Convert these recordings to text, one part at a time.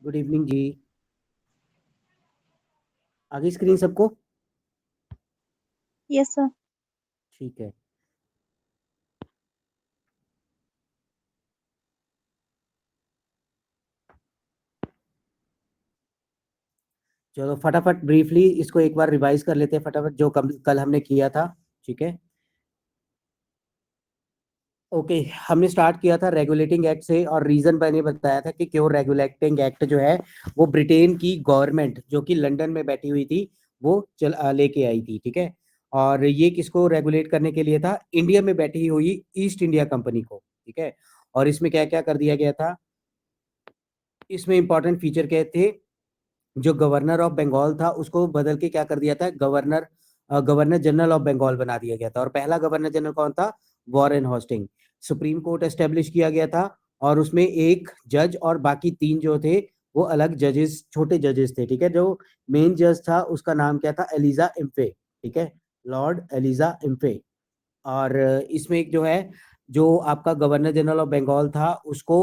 Good evening जी। आगे screen सबको yes sir. ठीक है। चलो फटाफट ब्रीफली इसको एक बार रिवाइज कर लेते हैं फटाफट जो कल हमने किया था। ठीक है। ओके हमने स्टार्ट किया था रेगुलेटिंग एक्ट से और रीजन मैंने बताया था कि क्यों रेगुलेटिंग एक्ट जो है वो ब्रिटेन की गवर्नमेंट जो कि लंदन में बैठी हुई थी वो लेके आई थी। ठीक है। और ये किसको रेगुलेट करने के लिए था? इंडिया में बैठी हुई ईस्ट इंडिया कंपनी को। ठीक है। और इसमें क्या क्या कर दिया गया था? इसमें इंपॉर्टेंट फीचर क्या थे? जो गवर्नर ऑफ बंगाल था उसको बदल के क्या कर दिया था? गवर्नर जनरल ऑफ बंगाल बना दिया गया था। और पहला गवर्नर जनरल कौन था? Warren hoisting. Supreme court establish किया गया था और उसमें एक जज और बाकी तीन जो थे वो अलग जजेस, छोटे जजेस थे। ठीक है। जो मेन जज था उसका नाम क्या था? Elijah Impey. ठीक है। Lord Elijah Impey. और इसमें एक जो है जो आपका गवर्नर जनरल ऑफ बंगाल था उसको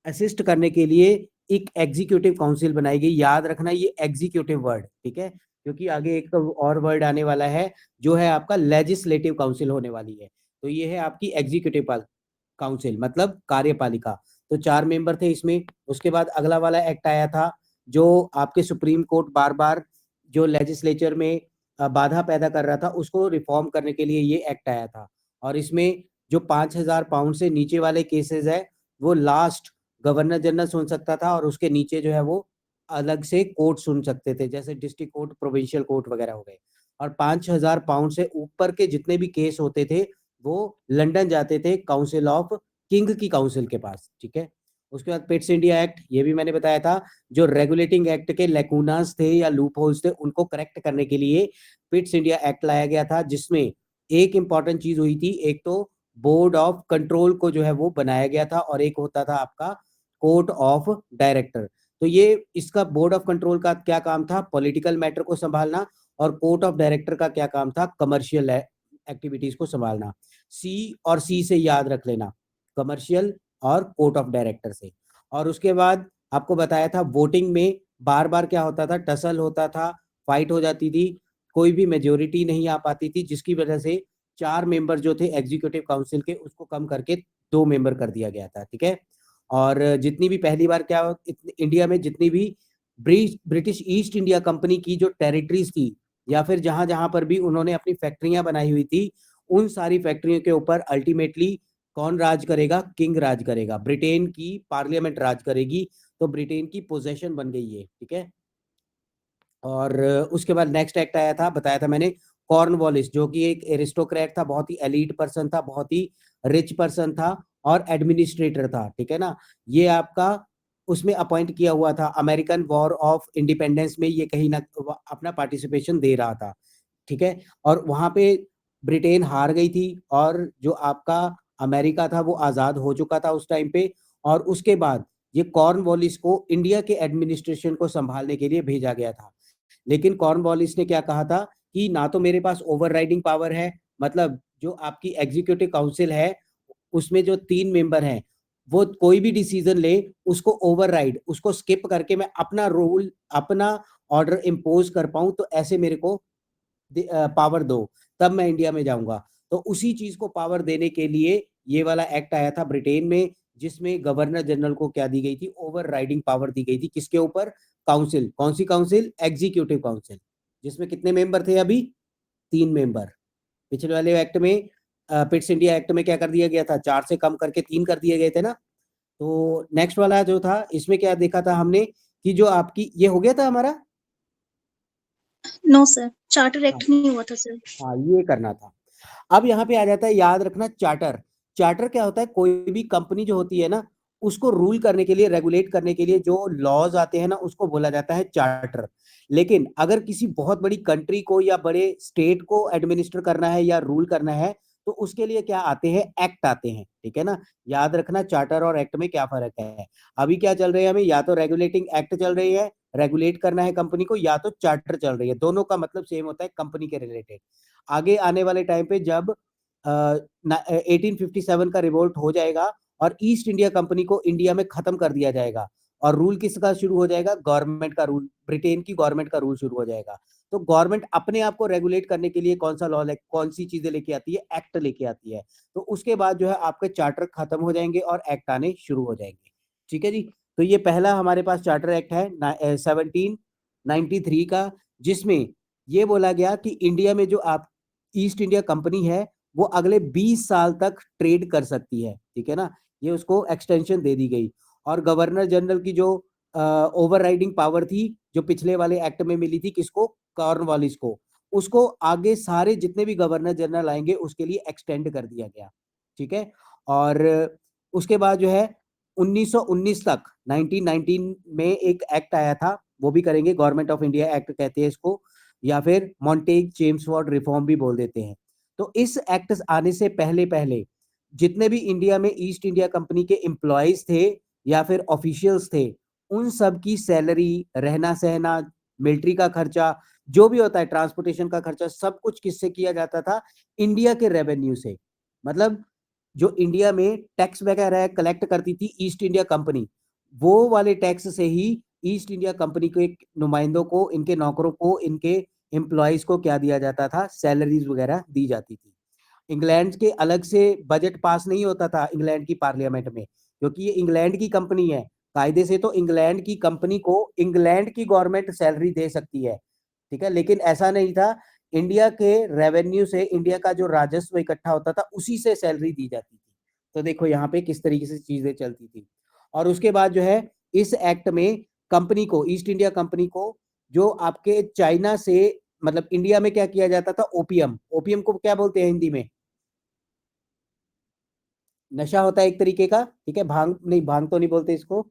असिस्ट करने के लिए एक एग्जीक्यूटिव काउंसिल बनाई गई। याद रखना ये एग्जीक्यूटिव वर्ड। ठीक है। क्योंकि आगे एक और वर्ड आने वाला है जो है आपका लेजिस्लेटिव काउंसिल होने वाली है। तो ये है आपकी एग्जीक्यूटिव काउंसिल मतलब कार्यपालिका। तो 4 मेंबर थे इसमें। उसके बाद अगला वाला एक्ट आया था जो आपके सुप्रीम कोर्ट बार बार जो लेजिस्लेचर में बाधा पैदा कर रहा था उसको रिफॉर्म करने के लिए ये एक्ट आया था। और इसमें जो 5,000 पाउंड से नीचे वाले केसेस है वो लास्ट गवर्नर जनरल सुन सकता था और उसके नीचे जो है वो अलग से कोर्ट सुन सकते थे, जैसे डिस्ट्रिक्ट कोर्ट, प्रोविंशियल कोर्ट वगैरह हो गए। और 5,000 पाउंड से ऊपर के जितने भी केस होते थे वो लंदन जाते थे काउंसिल ऑफ किंग की काउंसिल के पास। ठीक है। उसके बाद पिट्स इंडिया एक्ट, ये भी मैंने बताया था। जो रेगुलेटिंग एक्ट के लेकुनास थे या लूप होल्स थे उनको करेक्ट करने के लिए पिट्स इंडिया एक्ट लाया गया था, जिसमें एक इंपॉर्टेंट चीज हुई थी। एक तो बोर्ड ऑफ कंट्रोल को जो है वो बनाया गया था और एक होता था आपका कोर्ट ऑफ डायरेक्टर। तो ये इसका बोर्ड ऑफ कंट्रोल का क्या काम था? पॉलिटिकल मैटर को संभालना। और कोर्ट ऑफ डायरेक्टर का क्या काम था? कमर्शियल एक्टिविटीज को संभालना। सी और सी से याद रख लेना, कमर्शियल और कोर्ट ऑफ डायरेक्टर से। और उसके बाद आपको बताया था वोटिंग में बार बार क्या होता था? टसल होता था, फाइट हो जाती थी, कोई भी मेजोरिटी नहीं आ पाती थी, जिसकी वजह से 4 मेंबर जो थे एग्जीक्यूटिव काउंसिल के उसको कम करके 2 मेंबर कर दिया गया था। ठीक है। और जितनी भी पहली बार क्या इंडिया में जितनी भी ब्रिटिश ईस्ट इंडिया कंपनी की जो टेरिटरीज थी या फिर जहां जहां पर भी उन्होंने अपनी फैक्ट्रियां बनाई हुई थी उन सारी फैक्ट्रियों के ऊपर अल्टीमेटली कौन राज करेगा? किंग राज करेगा। ब्रिटेन की पार्लियामेंट राज करेगी। तो ब्रिटेन की पोजेशन बन गई है। ठीक है। और उसके बाद नेक्स्ट एक्ट आया था, बताया था मैंने, कॉर्नवालिस, जो कि एक एरिस्टोक्रेट था, बहुत ही एलीट पर्सन था, बहुत ही रिच पर्सन था और एडमिनिस्ट्रेटर था। ठीक है ना। ये आपका उसमें अपॉइंट किया हुआ था। अमेरिकन वॉर ऑफ इंडिपेंडेंस में ये कहीं ना अपना पार्टिसिपेशन दे रहा था। ठीक है। और वहां पे ब्रिटेन हार गई थी और जो आपका अमेरिका था वो आजाद हो चुका था उस टाइम पे। और उसके बाद ये कॉर्नवालिस को इंडिया के एडमिनिस्ट्रेशन को संभालने के लिए भेजा गया था। लेकिन कॉर्नवालिस ने क्या कहा था कि ना तो मेरे पास ओवरराइडिंग पावर है, मतलब जो आपकी एग्जीक्यूटिव काउंसिल है उसमें जो 3 मेंबर हैं वो कोई भी डिसीजन ले उसको ओवरराइड, उसको स्किप करके मैं अपना रूल, अपना ऑर्डर इम्पोज कर पाऊं, तो ऐसे मेरे को पावर दो, तब मैं इंडिया में जाऊंगा। तो उसी चीज को पावर देने के लिए ये वाला एक्ट आया था ब्रिटेन में, जिसमें गवर्नर जनरल को क्या दी गई थी? ओवर राइडिंग पावर दी गई थी। किसके ऊपर? काउंसिल। कौन सी काउंसिल? Executive council. जिसमें कितने मेंबर थे अभी? 3 मेंबर। पिछले वाले एक्ट में पिट्स इंडिया एक्ट में क्या कर दिया गया था? 4 से कम करके 3 कर दिए गए थे ना। तो नेक्स्ट वाला जो था इसमें क्या देखा था हमने कि जो आपकी ये हो गया था हमारा। नो सर, चार्टर हाँ, एक्ट नहीं हुआ था सर। हाँ ये करना था। अब यहाँ पे आ जाता है, याद रखना, चार्टर। चार्टर क्या होता है? कोई भी कंपनी जो होती है ना उसको रूल करने के लिए, रेगुलेट करने के लिए जो लॉज आते हैं ना उसको बोला जाता है चार्टर। लेकिन अगर किसी बहुत बड़ी कंट्री को या बड़े स्टेट को एडमिनिस्टर करना है या रूल करना है तो उसके लिए क्या आते हैं? एक्ट आते हैं। ठीक है ना। याद रखना चार्टर और एक्ट में क्या फर्क है। अभी क्या चल रही है हमें? या तो रेगुलेटिंग एक्ट चल रही है, रेगुलेट करना है कंपनी को, या तो चार्टर चल रही है। दोनों का मतलब सेम होता है, कंपनी के रिलेटेड। आगे आने वाले टाइम पे जब 1857 का रिवोल्ट हो जाएगा और ईस्ट इंडिया कंपनी को इंडिया में खत्म कर दिया जाएगा, और रूल किसका शुरू हो जाएगा, गवर्नमेंट का रूल, ब्रिटेन की गवर्नमेंट का रूल शुरू हो जाएगा। तो गवर्नमेंट अपने आप को रेगुलेट करने के लिए कौन सा लॉ, कौन सी चीजें लेके आती है, एक्ट लेके आती है। तो उसके बाद जो है आपके चार्टर खत्म हो जाएंगे और एक्ट आने शुरू हो जाएंगे। ठीक है जी। तो ये पहला हमारे पास चार्टर एक्ट है 1793 का, जिसमें ये बोला गया कि इंडिया में जो आप ईस्ट इंडिया कंपनी है वो अगले 20 साल तक ट्रेड कर सकती है। ठीक है ना, ये उसको एक्सटेंशन दे दी गई। और गवर्नर जनरल की जो ओवर राइडिंग पावर थी, जो पिछले वाले एक्ट में मिली थी किसको, कॉर्नवालिस को, उसको आगे सारे जितने भी गवर्नर जनरल आएंगे उसके लिए एक्सटेंड कर दिया गया। ठीक है। और उसके बाद जो है 1919 तक, 1919 में एक एक्ट आया था, वो भी करेंगे, गवर्नमेंट ऑफ इंडिया एक्ट कहते हैं इसको, या फिर मॉन्टेग चेम्सफोर्ड रिफॉर्म भी बोल देते हैं। तो इस एक्ट आने से पहले पहले जितने भी इंडिया में ईस्ट इंडिया कंपनी के एम्प्लॉयज थे या फिर ऑफिशियल्स थे, उन सब की सैलरी, रहना सहना, मिलिट्री का खर्चा, जो भी होता है, ट्रांसपोर्टेशन का खर्चा, सब कुछ किससे किया जाता था, इंडिया के रेवेन्यू से। मतलब जो इंडिया में टैक्स वगैरह कलेक्ट करती थी ईस्ट इंडिया कंपनी, वो वाले टैक्स से ही ईस्ट इंडिया कंपनी के नुमाइंदों को, इनके नौकरों को, इनके एम्प्लॉयज को क्या दिया जाता था, सैलरीज वगैरह दी जाती थी। इंग्लैंड के अलग से बजट पास नहीं होता था इंग्लैंड की पार्लियामेंट में, क्योंकि ये इंग्लैंड की कंपनी है। कायदे से तो इंग्लैंड की कंपनी को इंग्लैंड की गवर्नमेंट सैलरी दे सकती है। ठीक है, लेकिन ऐसा नहीं था। इंडिया के रेवेन्यू से, इंडिया का जो राजस्व इकट्ठा होता था उसी से सैलरी दी जाती थी। तो देखो यहाँ पे किस तरीके से चीजें चलती थी। और उसके बाद जो है इस एक्ट में कंपनी को, ईस्ट इंडिया कंपनी को, जो आपके चाइना से, मतलब इंडिया में क्या किया जाता था, ओपियम, ओपियम को क्या बोलते हैं हिंदी में, नशा होता है एक तरीके का। ठीक है, भांग नहीं, भांग तो नहीं बोलते इसको,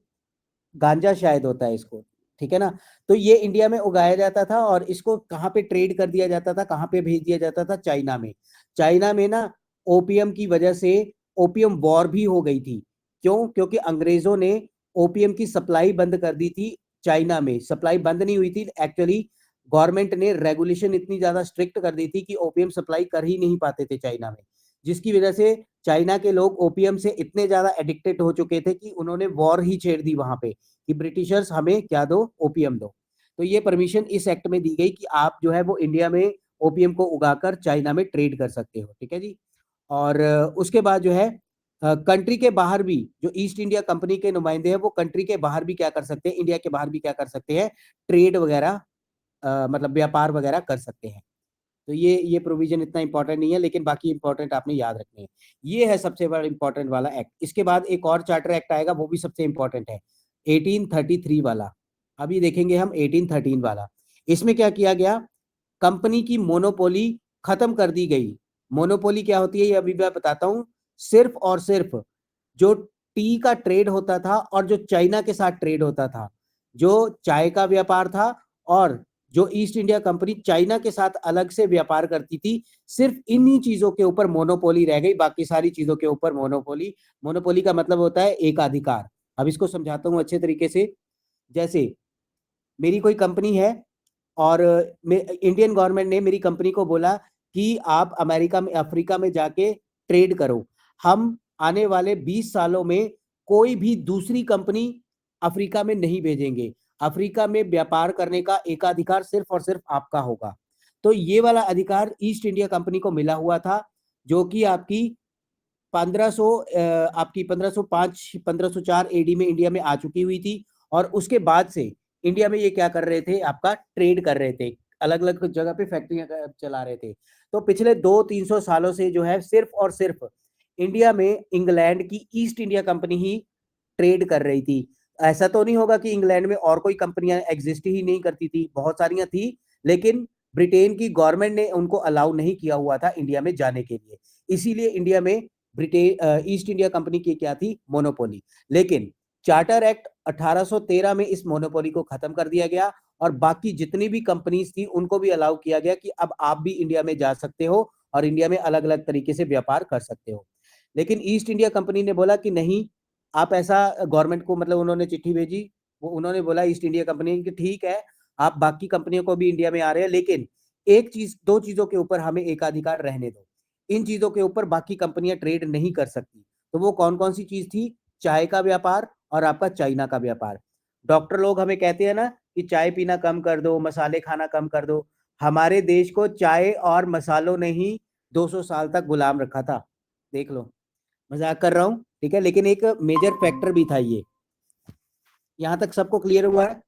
गांजा शायद होता है इसको। ठीक है ना। तो ये इंडिया में उगाया जाता था और इसको कहाँ पे ट्रेड कर दिया जाता था, कहाँ पे भेज दिया जाता था, चाइना में। चाइना में ना ओपियम की वजह से ओपियम वॉर भी हो गई थी। क्यों? क्योंकि अंग्रेजों ने ओपियम की सप्लाई बंद कर दी थी। चाइना में सप्लाई बंद नहीं हुई थी एक्चुअली, गवर्नमेंट ने रेगुलेशन इतनी ज्यादा स्ट्रिक्ट कर दी थी कि ओपियम सप्लाई कर ही नहीं पाते थे चाइना में, जिसकी वजह से चाइना के लोग ओपियम से इतने ज्यादा एडिक्टेड हो चुके थे कि उन्होंने वॉर ही छेड़ दी वहां पे, कि ब्रिटिशर्स हमें क्या दो, ओपियम दो। तो ये परमिशन इस एक्ट में दी गई कि आप जो है वो इंडिया में ओपियम को उगाकर चाइना में ट्रेड कर सकते हो। ठीक है जी। और उसके बाद जो है कंट्री के बाहर भी जो ईस्ट इंडिया कंपनी के नुमाइंदे हैं वो कंट्री के बाहर भी क्या कर सकते हैं, इंडिया के बाहर भी क्या कर सकते हैं, ट्रेड वगैरह, मतलब व्यापार वगैरह कर सकते हैं। तो ये प्रोविजन इतना इंपॉर्टेंट नहीं है, लेकिन बाकी इंपॉर्टेंट आपने याद रखने हैं। ये है सबसे बड़ा इंपॉर्टेंट वाला एक्ट। इसके बाद एक और चार्टर एक्ट आएगा, वो भी सबसे इंपॉर्टेंट है, 1833 वाला। अभी देखेंगे हम 1813 वाला। इसमें क्या किया गया, कंपनी की मोनोपोली खत्म कर दी गई। मोनोपोली क्या होती है ये अभी मैं बताता हूं। सिर्फ और सिर्फ जो टी का ट्रेड होता था और जो चाइना के साथ ट्रेड होता था, जो चाय का व्यापार था, और जो ईस्ट इंडिया कंपनी चाइना के साथ अलग से व्यापार करती थी, सिर्फ इन्हीं चीजों के ऊपर मोनोपोली रह गई, बाकी सारी चीजों के ऊपर मोनोपोली। मोनोपोली का मतलब होता है एकाधिकार। अब इसको समझाता हूं अच्छे तरीके से। जैसे मेरी कोई कंपनी है और इंडियन गवर्नमेंट ने मेरी कंपनी को बोला कि आप अमेरिका में, अफ्रीका में जाके ट्रेड करो। हम आने वाले 20 सालों में कोई भी दूसरी कंपनी अफ्रीका में नहीं भेजेंगे। अफ्रीका में व्यापार करने का एकाधिकार सिर्फ और सिर्फ आपका होगा। तो ये वाला अधिकार ईस्ट इंडिया कंपनी को मिला हुआ था, जो कि आपकी 1500, आपकी 1505 1504 एडी में इंडिया में आ चुकी हुई थी। और उसके बाद से इंडिया में ये क्या कर रहे थे, आपका ट्रेड कर रहे थे, अलग अलग जगह पे फैक्ट्रियां चला रहे थे। तो पिछले 200-300 सालों से जो है सिर्फ और सिर्फ इंडिया में इंग्लैंड की ईस्ट इंडिया कंपनी ही ट्रेड कर रही थी। ऐसा तो नहीं होगा कि इंग्लैंड में और कोई कंपनियां एग्जिस्ट ही नहीं करती थी, बहुत सारियां थी, लेकिन ब्रिटेन की गवर्नमेंट ने उनको अलाउ नहीं किया हुआ था इंडिया में जाने के लिए। इसीलिए इंडिया में ब्रिटेन, ईस्ट इंडिया कंपनी की क्या थी, मोनोपोली। लेकिन चार्टर एक्ट 1813 में इस मोनोपोली को खत्म कर दिया गया और बाकी जितनी भी कंपनीज थी उनको भी अलाउ किया गया कि अब आप भी इंडिया में जा सकते हो और इंडिया में अलग अलग तरीके से व्यापार कर सकते हो। लेकिन ईस्ट इंडिया कंपनी ने बोला कि नहीं, आप ऐसा, गवर्नमेंट को मतलब उन्होंने चिट्ठी भेजी, वो उन्होंने बोला ईस्ट इंडिया कंपनी कि ठीक है, आप बाकी कंपनियों को भी इंडिया में आ रहे हैं, लेकिन एक चीज, दो चीजों के ऊपर हमें एकाधिकार रहने दो। इन चीजों के ऊपर बाकी कंपनियां ट्रेड नहीं कर सकती। तो वो कौन कौन सी चीज थी, चाय का व्यापार और आपका चाइना का व्यापार। डॉक्टर लोग हमें कहते हैं ना कि चाय पीना कम कर दो, मसाले खाना कम कर दो। हमारे देश को चाय और मसालों ने ही 200 साल तक गुलाम रखा था, देख लो। मजाक कर रहा हूँ, ठीक है, लेकिन एक मेजर फैक्टर भी था ये। यहाँ तक सबको क्लियर हुआ है?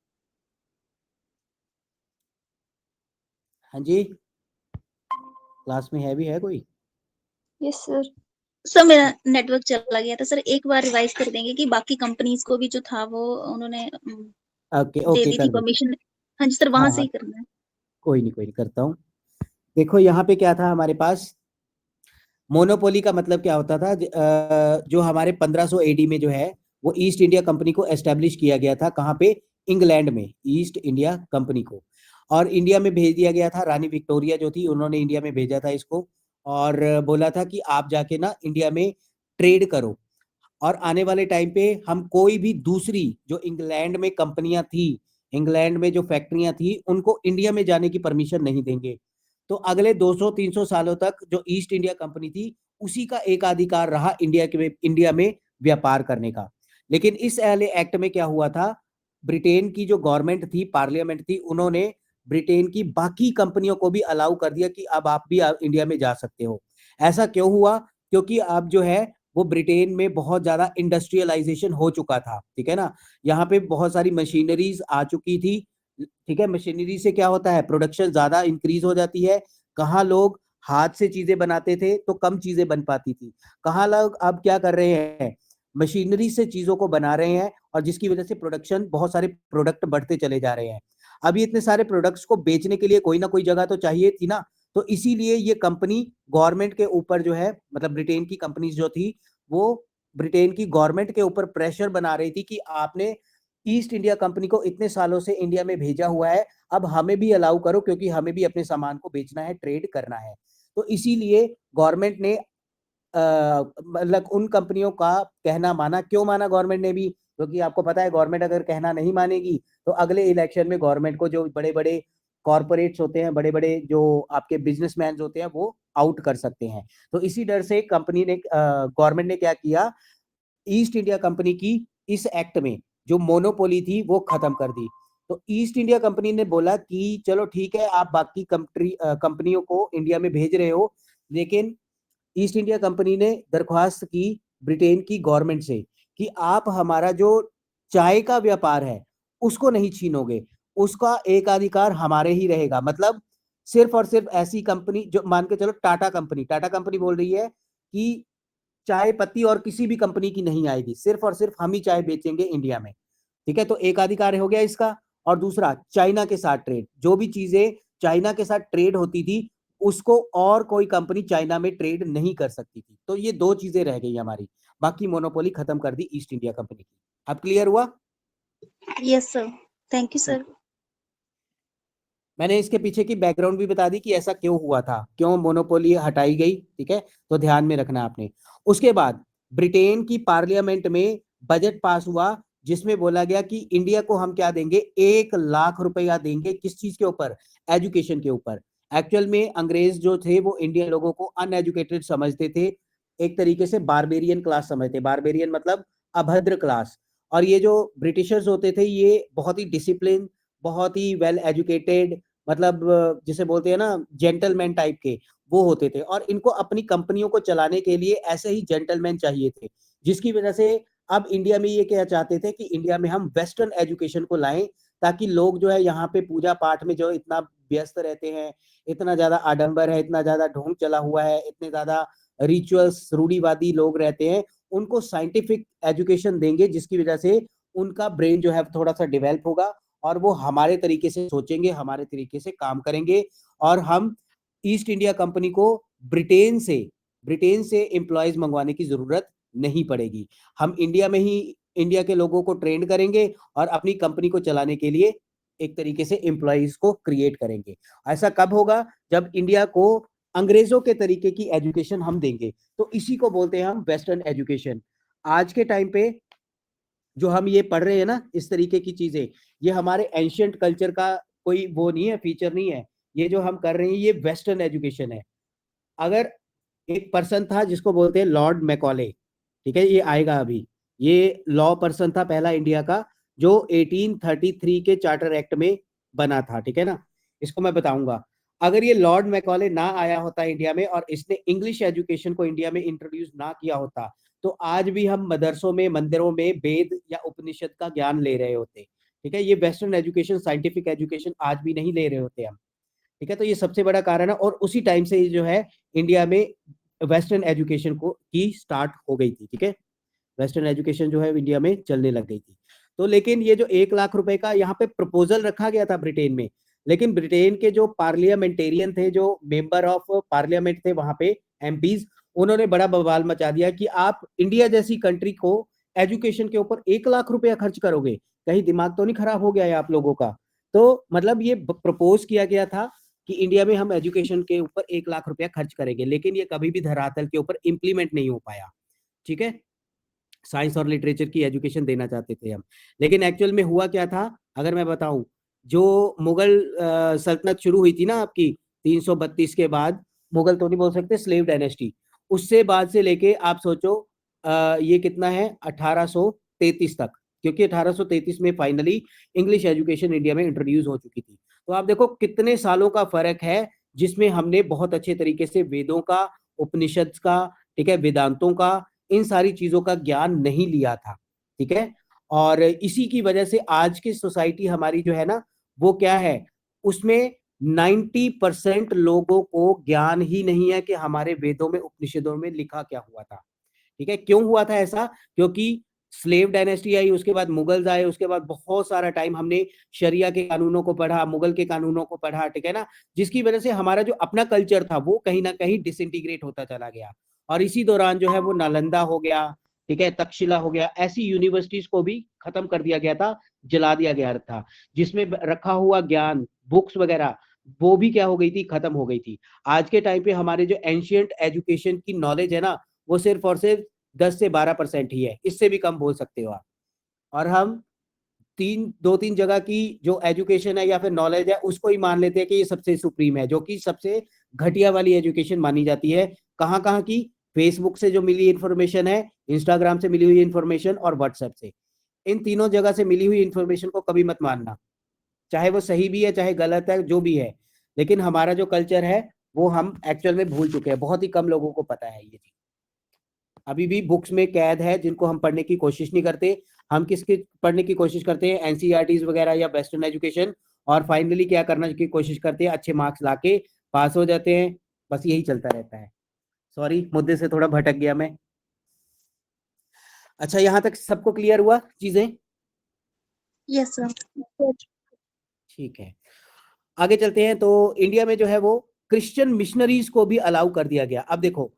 हाँ जी, क्लास में है भी है कोई? Yes sir. सर मेरा नेटवर्क चला गया था सर, एक बार रिवाइज कर देंगे कि बाकी कंपनीज को भी जो था वो उन्होंने ओके दे ओके, दी थी कर दो। परमिशन। हाँ जी सर, वहां हाँ से हाँ, ही करना है। कोई नहीं करता हूँ। देखो यहाँ पे क्या था हमारे पास, मोनोपोली का मतलब क्या होता था? जो हमारे 1500 एडी में जो है वो ईस्ट इंडिया कंपनी को एस्टेब्लिश किया गया था। कहाँ पे? इंग्लैंड में, ईस्ट इंडिया कंपनी को। और इंडिया में भेज दिया गया था, रानी विक्टोरिया जो थी उन्होंने इंडिया में भेजा था इसको। और बोला था कि आप जाके ना इंडिया में ट्रेड करो, और आने वाले टाइम पे हम कोई भी दूसरी जो इंग्लैंड में कंपनियां थी, इंग्लैंड में जो फैक्ट्रियां थी, उनको इंडिया में जाने की परमिशन नहीं देंगे। तो अगले 200-300 सालों तक जो ईस्ट इंडिया कंपनी थी उसी का एकाधिकार रहा इंडिया में व्यापार करने का। लेकिन इस वाले एक्ट में क्या हुआ था, ब्रिटेन की जो गवर्नमेंट थी, पार्लियामेंट थी, उन्होंने ब्रिटेन की बाकी कंपनियों को भी अलाउ कर दिया कि अब आप भी इंडिया में जा सकते हो। ऐसा क्यों हुआ? क्योंकि अब जो है वो ब्रिटेन में बहुत ज्यादा इंडस्ट्रियलाइजेशन हो चुका था, ठीक है ना। यहाँ पे बहुत सारी मशीनरीज आ चुकी थी, ठीक है। मशीनरी से क्या होता है, प्रोडक्शन ज्यादा इंक्रीज हो जाती है। कहाँ लोग हाथ से चीजें बनाते थे तो कम चीजें बन पाती थी, कहाँ लोग अब क्या कर रहे हैं, मशीनरी से चीजों को बना रहे हैं, और जिसकी वजह से प्रोडक्शन, बहुत सारे प्रोडक्ट बढ़ते चले जा रहे हैं। अभी इतने सारे प्रोडक्ट्स को बेचने के लिए कोई ना कोई जगह तो चाहिए थी ना। तो इसीलिए ये कंपनी गवर्नमेंट के ऊपर जो है, मतलब ब्रिटेन की कंपनीज जो थी वो ब्रिटेन की गवर्नमेंट के ऊपर प्रेशर बना रही थी कि आपने ईस्ट इंडिया कंपनी को इतने सालों से इंडिया में भेजा हुआ है, अब हमें भी अलाउ करो, क्योंकि हमें भी अपने सामान को बेचना है, ट्रेड करना है। तो इसीलिए गवर्नमेंट ने मतलब उन कंपनियों का कहना माना। क्यों माना गवर्नमेंट ने भी? क्योंकि आपको पता है गवर्नमेंट अगर कहना नहीं मानेगी तो अगले इलेक्शन में गवर्नमेंट को जो बड़े बड़े कॉरपोरेट्स होते हैं, बड़े बड़े जो आपके बिजनेसमैन होते हैं, वो आउट कर सकते हैं। तो इसी डर से कंपनी ने, गवर्नमेंट ने क्या किया, ईस्ट इंडिया कंपनी की इस एक्ट में जो मोनोपोली थी वो खत्म कर दी। तो ईस्ट इंडिया कंपनी ने बोला कि चलो ठीक है, आप बाकी कंपनियों को इंडिया में भेज रहे हो, लेकिन ईस्ट इंडिया कंपनी ने दरख्वास्त की ब्रिटेन की गवर्नमेंट से कि आप हमारा जो चाय का व्यापार है उसको नहीं छीनोगे, उसका एकाधिकार हमारे ही रहेगा। मतलब सिर्फ और सिर्फ ऐसी कंपनी, जो मान के चलो टाटा कंपनी बोल रही है कि चाय पत्ती और किसी भी कंपनी की नहीं आएगी, सिर्फ और सिर्फ हम ही चाय बेचेंगे इंडिया में, ठीक है। तो एक अधिकार हो गया इसका। और दूसरा, चाइना के साथ ट्रेड, जो भी चीजें चाइना के साथ ट्रेड होती थी उसको और कोई कंपनी चाइना में ट्रेड नहीं कर सकती थी। तो ये दो चीजें रह गई हमारी, बाकी मोनोपोली खत्म कर दी ईस्ट इंडिया कंपनी की। अब क्लियर हुआ? Yes sir, thank you sir. मैंने इसके पीछे की बैकग्राउंड भी बता दी कि ऐसा क्यों हुआ था, क्यों मोनोपोली हटाई गई, ठीक है। तो ध्यान में रखना आपने। उसके बाद ब्रिटेन की पार्लियामेंट में बजट पास हुआ, जिसमें बोला गया कि इंडिया को हम क्या देंगे, 1 लाख रुपया देंगे। किस चीज के ऊपर? एजुकेशन के ऊपर। एक्चुअल में अंग्रेज जो थे वो इंडियन लोगों को अनएजुकेटेड समझते थे, एक तरीके से बारबेरियन क्लास समझते। बारबेरियन मतलब अभद्र क्लास। और ये जो ब्रिटिशर्स होते थे ये बहुत ही डिसिप्लिन, बहुत ही वेल एजुकेटेड, मतलब जिसे बोलते हैं ना जेंटलमैन टाइप के, वो होते थे। और इनको अपनी कंपनियों को चलाने के लिए ऐसे ही जेंटलमैन चाहिए थे, जिसकी वजह से अब इंडिया में ये क्या चाहते थे कि इंडिया में हम वेस्टर्न एजुकेशन को लाएं, ताकि लोग जो है यहाँ पे पूजा पाठ में जो इतना व्यस्त रहते हैं, इतना ज्यादा आडंबर है, इतना ज्यादा ढोंग चला हुआ है, इतने ज्यादा रिचुअल्स, रूढ़िवादी लोग रहते हैं, उनको साइंटिफिक एजुकेशन देंगे, जिसकी वजह से उनका ब्रेन जो है थोड़ा सा डेवलप होगा, और वो हमारे तरीके से सोचेंगे, हमारे तरीके से काम करेंगे। और हम ईस्ट इंडिया कंपनी को ब्रिटेन से एम्प्लॉयज मंगवाने की जरूरत नहीं पड़ेगी। हम इंडिया में ही इंडिया के लोगों को ट्रेंड करेंगे और अपनी कंपनी को चलाने के लिए एक तरीके से एम्प्लॉयज को क्रिएट करेंगे। ऐसा कब होगा? जब इंडिया को अंग्रेजों के तरीके की एजुकेशन हम देंगे। तो इसी को बोलते हैं हम वेस्टर्न एजुकेशन। आज के टाइम पे जो हम ये पढ़ रहे हैं ना, इस तरीके की चीजें, ये हमारे एंशियंट कल्चर का कोई वो नहीं है, फीचर नहीं है। ये जो हम कर रहे हैं ये वेस्टर्न एजुकेशन है। अगर एक पर्सन था जिसको बोलते हैं लॉर्ड मैकॉले, ठीक है, ये आएगा अभी, ये लॉ पर्सन था पहला इंडिया का, जो 1833 के चार्टर एक्ट में बना था, ठीक है ना। इसको मैं बताऊंगा। अगर ये लॉर्ड मैकॉले ना आया होता इंडिया में और इसने इंग्लिश एजुकेशन को इंडिया में इंट्रोड्यूस ना किया होता, तो आज भी हम मदरसों में, मंदिरों में वेद या उपनिषद का ज्ञान ले रहे होते, ठीक है। ये वेस्टर्न एजुकेशन, साइंटिफिक एजुकेशन आज भी नहीं ले रहे होते हम, ठीक है। तो ये सबसे बड़ा कारण है, और उसी टाइम से जो है इंडिया में वेस्टर्न एजुकेशन को की स्टार्ट हो गई थी, ठीक है। वेस्टर्न एजुकेशन जो है इंडिया में चलने लग गई थी। तो लेकिन ये जो 1 लाख रुपए का यहाँ पे प्रपोजल रखा गया था ब्रिटेन में, लेकिन ब्रिटेन के जो पार्लियामेंटेरियन थे, जो मेंबर ऑफ पार्लियामेंट थे वहां पे, एमपीज, उन्होंने बड़ा बवाल मचा दिया कि आप इंडिया जैसी कंट्री को एजुकेशन के ऊपर 1 लाख रुपया खर्च करोगे, कहीं दिमाग तो नहीं खराब हो गया है आप लोगों का। तो मतलब ये प्रपोज किया गया था कि इंडिया में हम एजुकेशन के ऊपर 1 लाख रुपया खर्च करेंगे, लेकिन ये कभी भी धरातल के ऊपर इंप्लीमेंट नहीं हो पाया, ठीक है। साइंस और लिटरेचर की एजुकेशन देना चाहते थे हम, लेकिन एक्चुअल में हुआ क्या था, अगर मैं बताऊं, जो मुगल सल्तनत शुरू हुई थी ना आपकी 332 के बाद, मुगल तो नहीं बोल सकते, स्लेव डायनेस्टी, उससे बाद से लेके आप सोचो ये कितना है, 1833 तक, क्योंकि 1833 में फाइनली इंग्लिश एजुकेशन इंडिया में इंट्रोड्यूस हो चुकी थी। तो आप देखो कितने सालों का फर्क है, जिसमें हमने बहुत अच्छे तरीके से वेदों का, उपनिषद का, ठीक है, वेदांतों का, इन सारी चीजों का ज्ञान नहीं लिया था, ठीक है। और इसी की वजह से आज की सोसाइटी हमारी जो है ना, वो क्या है, उसमें 90% लोगों को ज्ञान ही नहीं है कि हमारे वेदों में, उपनिषदों में लिखा क्या हुआ था, ठीक है। क्यों हुआ था ऐसा, क्योंकि स्लेव डायनेस्टी आई, उसके बाद मुगल्स आए, उसके बाद बहुत सारा टाइम हमने शरिया के कानूनों को पढ़ा, मुगल के कानूनों को पढ़ा, ठीक है ना, जिसकी वजह से हमारा जो अपना कल्चर था वो कहीं ना कहीं डिसइंटीग्रेट होता चला गया। और इसी दौरान जो है वो नालंदा हो गया, ठीक है, तक्षशिला हो गया, ऐसी यूनिवर्सिटीज को भी खत्म कर दिया गया था, जला दिया गया था, जिसमें रखा हुआ ज्ञान, बुक्स वगैरह, वो भी क्या हो गई थी, खत्म हो गई थी। आज के टाइम पे हमारे जो एंशियंट एजुकेशन की नॉलेज है ना, वो सिर्फ और सिर्फ 10 से 12% ही है, इससे भी कम बोल सकते हो आप। और हम दो तीन जगह की जो एजुकेशन है या फिर नॉलेज है, उसको ही मान लेते हैं कि ये सबसे सुप्रीम है, जो कि सबसे घटिया वाली एजुकेशन मानी जाती है। कहाँ कहाँ की, फेसबुक से जो मिली इंफॉर्मेशन है, इंस्टाग्राम से मिली हुई इंफॉर्मेशन और व्हाट्सएप से, इन तीनों जगह से मिली हुई इंफॉर्मेशन को कभी मत मानना, चाहे वो सही भी है चाहे गलत है, जो भी है। लेकिन हमारा जो कल्चर है वो हम एक्चुअल में भूल चुके हैं, बहुत ही कम लोगों को पता है ये चीज। अभी भी बुक्स में कैद है, जिनको हम पढ़ने की कोशिश नहीं करते। हम किसके पढ़ने की कोशिश करते हैं, एनसीईआरटीज वगैरह या वेस्टर्न एजुकेशन, और फाइनली क्या करने की कोशिश करते हैं, अच्छे मार्क्स लाके पास हो जाते हैं, बस यही चलता रहता है। सॉरी, मुद्दे से थोड़ा भटक गया मैं। अच्छा, यहाँ तक सबको क्लियर हुआ चीजें? Yes sir. ठीक है, आगे चलते हैं। तो इंडिया में जो है वो क्रिश्चियन मिशनरीज को भी अलाउ कर दिया गया। अब देखो,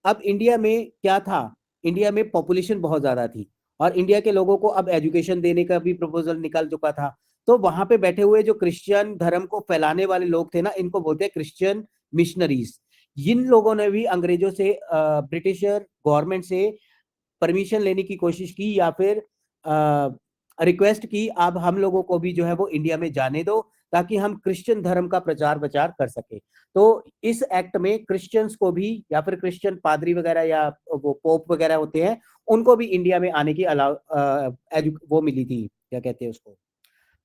अब इंडिया में क्या था, इंडिया में पॉपुलेशन बहुत ज्यादा थी, और इंडिया के लोगों को अब एजुकेशन देने का भी प्रपोजल निकल चुका था। तो वहां पे बैठे हुए जो क्रिश्चियन धर्म को फैलाने वाले लोग थे ना, इनको बोलते हैं क्रिश्चियन मिशनरीज। जिन लोगों ने भी अंग्रेजों से, ब्रिटिशर गवर्नमेंट से परमिशन लेने की कोशिश की, या फिर रिक्वेस्ट की, अब हम लोगों को भी जो है वो इंडिया में जाने दो, ताकि हम क्रिश्चियन धर्म का प्रचार प्रचार कर सके। तो इस एक्ट में क्रिश्चियंस को भी, या फिर क्रिश्चियन पादरी वगैरह या वो पोप वगैरह होते हैं, उनको भी इंडिया में आने की अलाउ वो मिली थी, क्या कहते हैं उसको,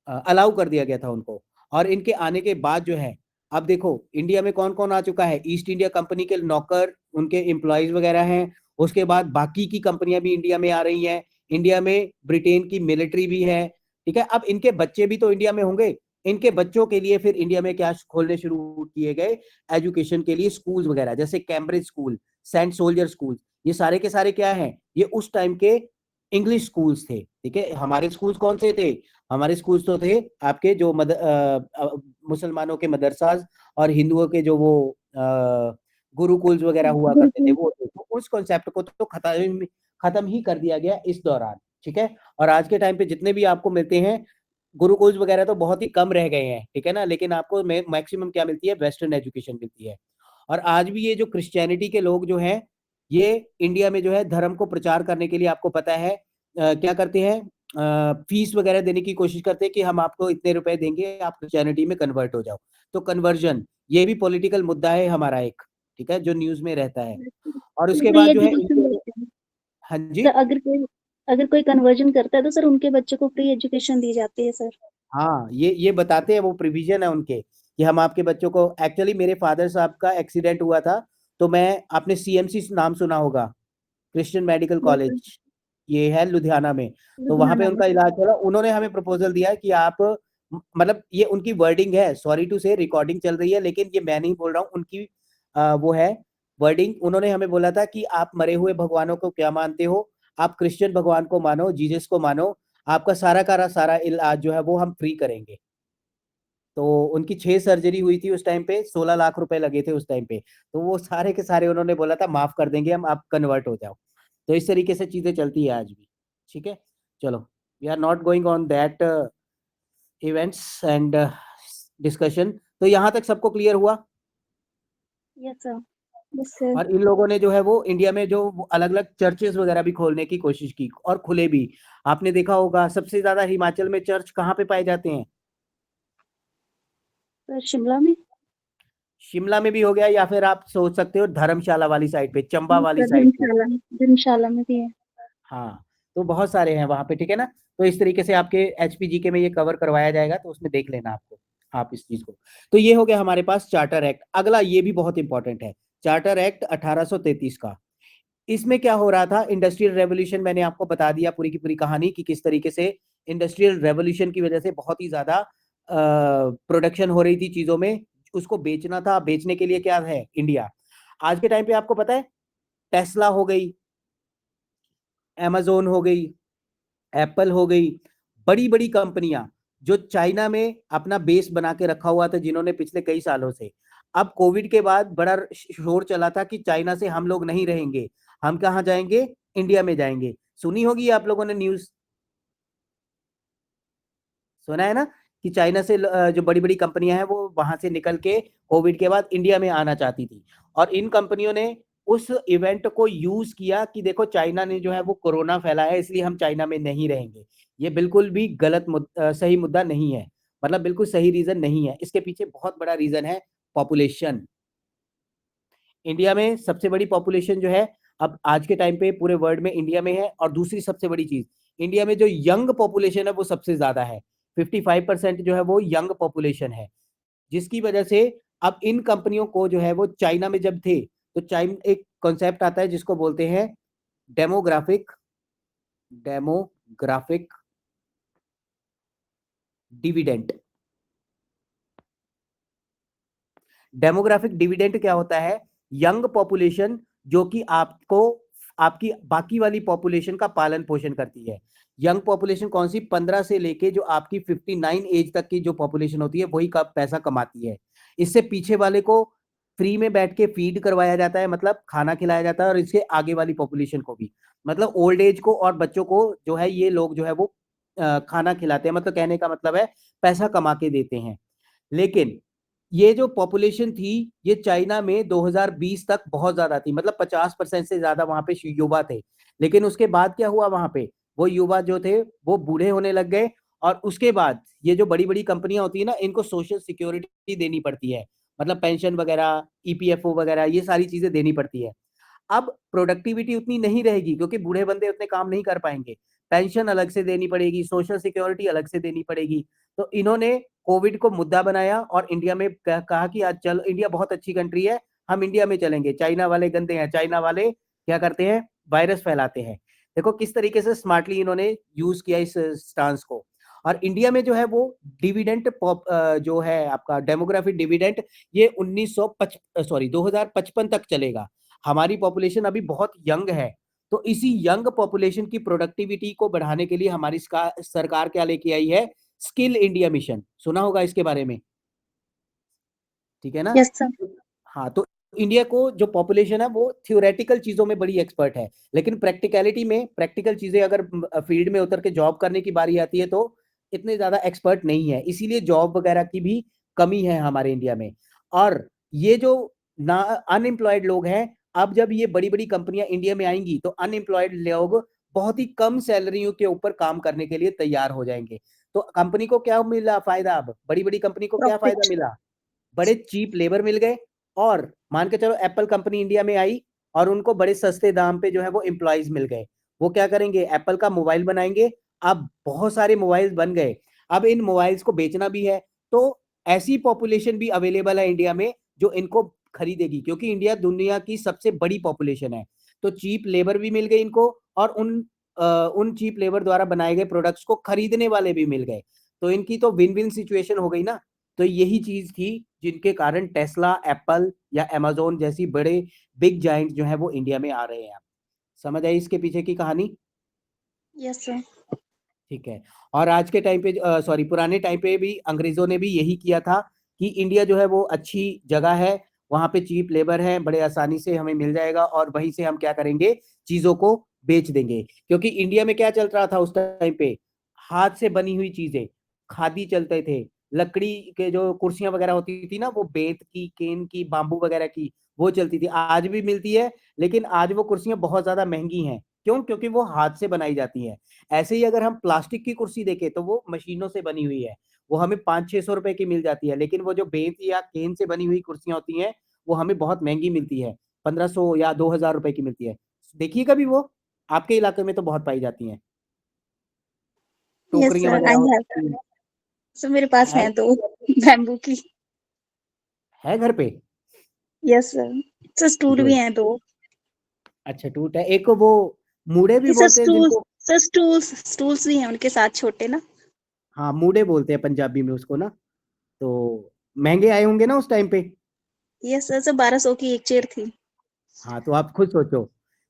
अलाउ कर दिया गया था उनको। और इनके आने के बाद जो है, अब देखो इंडिया में कौन कौन आ चुका है, ईस्ट इंडिया कंपनी के नौकर, उनके एम्प्लॉयज वगैरह हैं। उसके बाद बाकी की कंपनियां भी इंडिया में आ रही हैं। इंडिया में ब्रिटेन की मिलिट्री भी है, ठीक है। अब इनके बच्चे भी तो इंडिया में होंगे, इनके बच्चों के लिए फिर इंडिया में क्या खोलने शुरू किए गए, एजुकेशन के लिए स्कूल्स वगैरह, जैसे Cambridge school, saint soldier school, ये सारे के सारे क्या है, ये उस टाइम के इंग्लिश स्कूल्स थे, ठीक है। हमारे स्कूल्स कौन से थे, हमारे स्कूल्स तो थे आपके जो मुसलमानों के मदरसाज, और हिंदुओं के जो वो गुरुकुल्स वगैरह हुआ करते थे, वो थे। तो उस कॉन्सेप्ट को तो खत्म ही कर दिया गया इस दौरान, ठीक है। और आज के टाइम पे जितने भी आपको मिलते हैं गुरुकुल्स वगैरह, तो बहुत ही कम रह गए हैं, ठीक है ना। लेकिन आपको मैक्सिमम क्या मिलती है, वेस्टर्न एजुकेशन मिलती है। और आज भी ये जो क्रिश्चियनिटी के लोग जो हैं, ये इंडिया में जो है धर्म को प्रचार करने के लिए, आपको पता है क्या करते हैं, फीस वगैरह देने की कोशिश करते हैं कि हम आपको इतने रुपए देंगे, आप क्रिश्चियनिटी में कन्वर्ट हो जाओ। तो कन्वर्जन, ये भी पॉलिटिकल मुद्दा है हमारा एक, ठीक है, जो न्यूज में रहता है। और उसके फ्री बाद जो है एजुकेशन देते हैं। हाँ जी। तो अगर कोई अगर कोई कन्वर्जन करता है तो सर उनके बच्चों को फ्री एजुकेशन दी जाती है सर। हाँ, ये बताते हैं, वो प्रोविजन है उनके कि हम आपके बच्चों को, एक्चुअली मेरे फादर साहब का एक्सीडेंट हुआ था, तो मैं, आपने सीएमसी नाम सुना होगा, Christian medical yes sir. College, ये है लुधियाना में। तो वहां पे लुधियाना में। उनका इलाज चला, उन्होंने हमें प्रपोजल दिया कि आप, मतलब ये उनकी वर्डिंग है, सॉरी टू से रिकॉर्डिंग चल रही है, लेकिन ये मैं नहीं बोल रहा हूँ, उनकी वो है वर्डिंग। उन्होंने हमें बोला था कि आप मरे हुए भगवानों को क्या मानते हो, आप क्रिश्चियन भगवान को मानो, जीसस को मानो, आपका सारा इलाज जो है वो हम फ्री करेंगे। तो उनकी 6 सर्जरी हुई थी उस टाइम पे, 16 लाख रुपए लगे थे उस टाइम पे। तो वो सारे के सारे उन्होंने बोला था माफ कर देंगे हम, आप कन्वर्ट हो जाओ। तो इस तरीके से चीजें चलती है आज भी। ठीक है, चलो, we are not going on that events and discussion. तो यहाँ तक सबको क्लियर हुआ। Yes sir. Yes sir. और इन लोगों ने जो है वो इंडिया में जो अलग अलग चर्चेस वगैरह भी खोलने की कोशिश की, और खुले भी। आपने देखा होगा सबसे ज्यादा हिमाचल में चर्च कहाँ पे पाए जाते हैं? सर शिमला में। शिमला में भी हो गया, या फिर आप सोच सकते हो धर्मशाला वाली साइड पे, चंबा वाली सर साइड पे। धर्मशाला में, धर्मशाला में भी है। हाँ, तो बहुत सारे हैं वहां पे, ठीक है ना। तो इस तरीके से आपके एचपीजी के में ये कवर करवाया जाएगा, तो उसमें देख लेना आपको, आप इस चीज को। तो ये हो गया हमारे पास चार्टर एक्ट। अगला ये भी बहुत इंपॉर्टेंट है, चार्टर एक्ट 1833 का। इसमें क्या हो रहा था, इंडस्ट्रियल रेवोल्यूशन, मैंने आपको बता दिया पूरी की पूरी कहानी कि किस तरीके से इंडस्ट्रियल रेवोल्यूशन की वजह से बहुत ही ज्यादा प्रोडक्शन हो रही थी चीजों में, उसको बेचना था। बेचने के लिए क्या है इंडिया, आज के टाइम पे आपको पता है, टेस्ला हो गई, amazon हो गई, एप्पल हो गई, बड़ी बड़ी कंपनियां जो चाइना में अपना बेस बना के रखा हुआ था, जिन्होंने पिछले कई सालों से, अब कोविड के बाद बड़ा शोर चला था कि चाइना से हम लोग नहीं रहेंगे, हम कहाँ जाएंगे, इंडिया में जाएंगे। सुनी होगी आप लोगों ने न्यूज, सुना है ना, कि चाइना से जो बड़ी बड़ी कंपनियां हैं वो वहां से निकल के कोविड के बाद इंडिया में आना चाहती थी। और इन कंपनियों ने उस इवेंट को यूज किया कि देखो चाइना ने जो है वो कोरोना फैलाया है, इसलिए हम चाइना में नहीं रहेंगे। ये बिल्कुल भी सही मुद्दा नहीं है, मतलब बिल्कुल सही रीजन नहीं है। इसके पीछे बहुत बड़ा रीजन है, पॉपुलेशन। इंडिया में सबसे बड़ी पॉपुलेशन जो है, अब आज के टाइम पे पूरे वर्ल्ड में इंडिया में है। और दूसरी सबसे बड़ी चीज, इंडिया में जो यंग पॉपुलेशन है वो सबसे ज्यादा है, 55% जो है वो यंग पॉपुलेशन है। जिसकी वजह से अब इन कंपनियों को जो है वो, चाइना में जब थे, तो चाइना एक कॉन्सेप्ट आता है जिसको बोलते हैं demographic demographic dividend. Demographic dividend क्या होता है, यंग पॉपुलेशन जो कि आपको, आपकी बाकी वाली पॉपुलेशन का पालन पोषण करती है। यंग पॉपुलेशन कौन सी, 15 से लेके जो आपकी 59 एज तक की जो पॉपुलेशन होती है, वही का पैसा कमाती है। इससे पीछे वाले को फ्री में बैठ के फीड करवाया जाता है, मतलब खाना खिलाया जाता है, और इसके आगे वाली पॉपुलेशन को भी, मतलब ओल्ड एज को और बच्चों को जो है, ये लोग जो है वो खाना खिलाते हैं, मतलब कहने का मतलब है पैसा कमा के देते हैं। लेकिन ये जो पॉपुलेशन थी, ये चाइना में 2020 तक बहुत ज्यादा थी, मतलब 50% से ज्यादा वहां पे युवा थे। लेकिन उसके बाद क्या हुआ वहां पे, वो युवा जो थे वो बूढ़े होने लग गए। और उसके बाद ये जो बड़ी बड़ी कंपनियां होती है ना, इनको सोशल सिक्योरिटी देनी पड़ती है, मतलब पेंशन वगैरह, ईपीएफओ वगैरह, ये सारी चीजें देनी पड़ती है। अब प्रोडक्टिविटी उतनी नहीं रहेगी, क्योंकि बूढ़े बंदे उतने काम नहीं कर पाएंगे, पेंशन अलग से देनी पड़ेगी, सोशल सिक्योरिटी अलग से देनी पड़ेगी। तो इन्होंने कोविड को मुद्दा बनाया और इंडिया में कहा कि आज चल, इंडिया बहुत अच्छी कंट्री है, हम इंडिया में चलेंगे, चाइना वाले गंदे हैं, चाइना वाले क्या करते हैं, वायरस फैलाते हैं। देखो किस तरीके से स्मार्टली इन्होंने यूज किया इस स्टांस को। और इंडिया में जो है वो डिविडेंट जो है आपका डेमोग्राफिक डिविडेंट, ये 2055 तक चलेगा। हमारी पॉपुलेशन अभी बहुत यंग है, तो इसी यंग पॉपुलेशन की प्रोडक्टिविटी को बढ़ाने के लिए हमारी सरकार क्या लेके आई है, स्किल इंडिया मिशन, सुना होगा इसके बारे में, ठीक है ना। Yes sir. हाँ, तो इंडिया को जो पॉपुलेशन है वो थ्योरेटिकल चीजों में बड़ी एक्सपर्ट है, लेकिन प्रैक्टिकलिटी में, प्रैक्टिकल चीजें अगर फील्ड में उतर के जॉब करने की बारी आती है, तो इतने ज्यादा एक्सपर्ट नहीं है, इसीलिए जॉब वगैरह की भी कमी है हमारे इंडिया में। और ये जो ना अनएम्प्लॉयड लोग हैं, अब जब ये बड़ी बड़ी कंपनियां इंडिया में आएंगी, तो अनएम्प्लॉयड लोग बहुत ही कम सैलरियों के ऊपर काम करने के लिए तैयार हो जाएंगे। तो कंपनी को क्या मिला फायदा, अब बड़ी बड़ी कंपनी को क्या फायदा प्रॉफिट। मिला, बड़े चीप लेबर मिल गए। और मान के चलो एप्पल कंपनी इंडिया में आई, और उनको बड़े सस्ते दाम पे जो है वो एम्प्लॉयज मिल गए। वो क्या करेंगे, एप्पल का मोबाइल बनाएंगे। अब बहुत सारे मोबाइल बन गए, अब इन मोबाइल्स को बेचना भी है, तो ऐसी पॉपुलेशन भी अवेलेबल है इंडिया में जो इनको खरीदेगी, क्योंकि इंडिया दुनिया की सबसे बड़ी पॉपुलेशन है। तो चीप लेबर भी मिल गई इनको, और उन चीप लेबर द्वारा बनाए गए प्रोडक्ट्स को खरीदने वाले भी मिल गए। तो इनकी तो विन विन सिचुएशन हो गई ना। तो यही चीज थी जिनके कारण टेस्ला, एप्पल या अमेजोन जैसी बड़े बिग जाइंट जो है वो इंडिया में आ रहे हैं। समझ आई इसके पीछे की कहानी? Yes sir. ठीक है। और आज के टाइम पे, सॉरी, पुराने टाइम पे भी अंग्रेजों ने भी यही किया था कि इंडिया जो है वो अच्छी जगह है, वहां पे चीप लेबर है, बड़े आसानी से हमें मिल जाएगा, और वहीं से हम क्या करेंगे, चीजों को बेच देंगे। क्योंकि इंडिया में क्या चल रहा था उस टाइम पे, हाथ से बनी हुई चीजें, खादी चलते थे, लकड़ी के जो कुर्सियां वगैरह होती थी ना, वो बेंत की, केन की, बाम्बू वगैरह की, वो चलती थी, आज भी मिलती है। लेकिन आज वो कुर्सियां बहुत ज्यादा महंगी हैं। क्यों? क्योंकि वो हाथ से बनाई जाती है। ऐसे ही अगर हम प्लास्टिक की कुर्सी देखें तो वो मशीनों से बनी हुई है, वो हमें 500-600 रुपए की मिल जाती है। लेकिन वो जो बेंत या केन से बनी हुई कुर्सियां होती हैं, वो हमें बहुत महंगी मिलती है, 1500 या 2000 रुपए की मिलती है। देखिए कभी वो, आपके इलाके में तो बहुत पाई जाती हैं, यस टोकरियां सर, वगैरह आई होती हैव। हैं। सर मेरे पास है है दो बैम्बू की। है घर पे? Yes sir. सर स्टूल भी गुड। हैं दो। अच्छा, टूट है एक, वो मूड़े भी सर बोलते हैं स्टूल्स, जिनको। सर स्टूल्स स्टूल्स भी हैं उनके साथ छोटे ना। हाँ, मूड़े बोलते हैं पंजाबी में उसको ना। तो महंगे आए होंगे ना उस टाइम पे। यस सर, सर 1200 की एक चेयर थी। हाँ, तो आप खुद सोचो।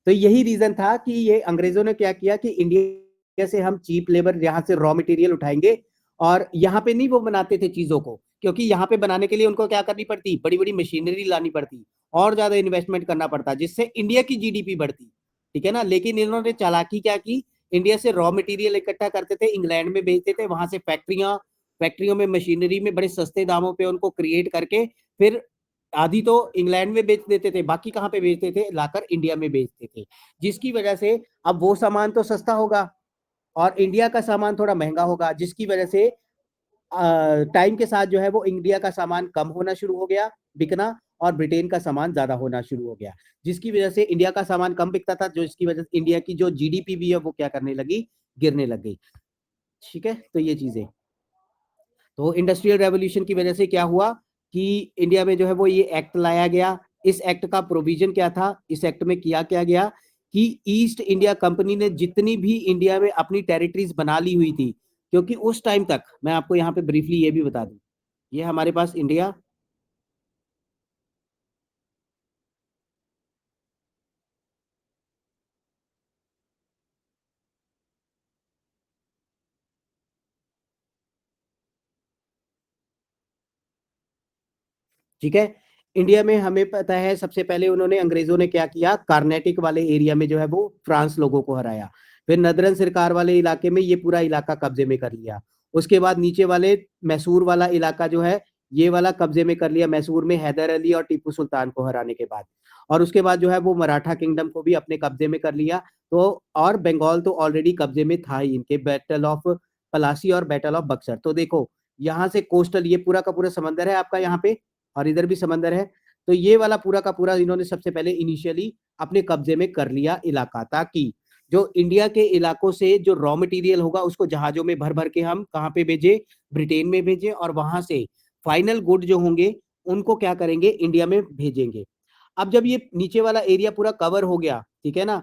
तो यही रीजन था कि ये अंग्रेजों ने क्या किया कि इंडिया से हम चीप लेबर, यहाँ से रॉ मटेरियल उठाएंगे, और यहाँ पे नहीं वो बनाते थे चीजों को, क्योंकि यहाँ पे बनाने के लिए उनको क्या करनी पड़ती, बड़ी बड़ी मशीनरी लानी पड़ती, और ज्यादा इन्वेस्टमेंट करना पड़ता, जिससे इंडिया की जीडीपी बढ़ती। ठीक है ना। लेकिन इन्होंने चालाकी क्या की, इंडिया से रॉ मटेरियल इकट्ठा करते थे, इंग्लैंड में बेचते थे, वहां से फैक्ट्रियों में मशीनरी में बड़े सस्ते दामों पे उनको क्रिएट करके, फिर आधी तो इंग्लैंड में बेच देते थे, बाकी कहाँ पे बेचते थे, लाकर इंडिया में बेचते थे। जिसकी वजह से अब वो सामान तो सस्ता होगा, और इंडिया का सामान थोड़ा महंगा होगा, जिसकी वजह से टाइम के साथ जो है वो इंडिया का सामान कम होना शुरू हो गया बिकना, और ब्रिटेन का सामान ज्यादा होना शुरू हो गया। जिसकी वजह से इंडिया का सामान कम बिकता था, जो इसकी वजह से इंडिया की जो जीडीपी भी है वो क्या करने लगी, गिरने लग गई। ठीक है। तो ये चीजें, तो इंडस्ट्रियल रेवोल्यूशन की वजह से क्या हुआ कि इंडिया में जो है वो ये एक्ट लाया गया। इस एक्ट का प्रोविजन क्या था, इस एक्ट में किया क्या गया कि ईस्ट इंडिया कंपनी ने जितनी भी इंडिया में अपनी टेरिटरीज बना ली हुई थी, क्योंकि उस टाइम तक मैं आपको यहाँ पे ब्रीफली ये भी बता दूं, ये हमारे पास इंडिया, ठीक है। इंडिया में हमें पता है सबसे पहले उन्होंने, अंग्रेजों ने क्या किया, कार्नेटिक वाले एरिया में जो है वो फ्रांस लोगों को हराया। फिर नदरन सरकार वाले इलाके में ये पूरा इलाका कब्जे में कर लिया। उसके बाद नीचे वाले मैसूर वाला इलाका जो है, ये वाला कब्जे में कर लिया, मैसूर में हैदर अली और टीपू सुल्तान को हराने के बाद। और उसके बाद जो है वो मराठा किंगडम को भी अपने कब्जे में कर लिया। तो और बंगाल तो ऑलरेडी कब्जे में था ही इनके, बैटल ऑफ पलासी और बैटल ऑफ बक्सर। तो देखो, यहाँ से कोस्टल, ये पूरा का पूरा समंदर है आपका यहाँ पे, और इधर भी समंदर है। तो ये वाला पूरा का पूरा इन्होंने सबसे पहले इनिशियली अपने कब्जे में कर लिया इलाका, ताकि जो इंडिया के इलाकों से जो रॉ मटेरियल होगा उसको जहाजों में भर भर के हम कहाँ पे भेजे, ब्रिटेन में भेजे, और वहां से फाइनल गुड जो होंगे उनको क्या करेंगे, इंडिया में भेजेंगे। अब जब ये नीचे वाला एरिया पूरा कवर हो गया, ठीक है ना,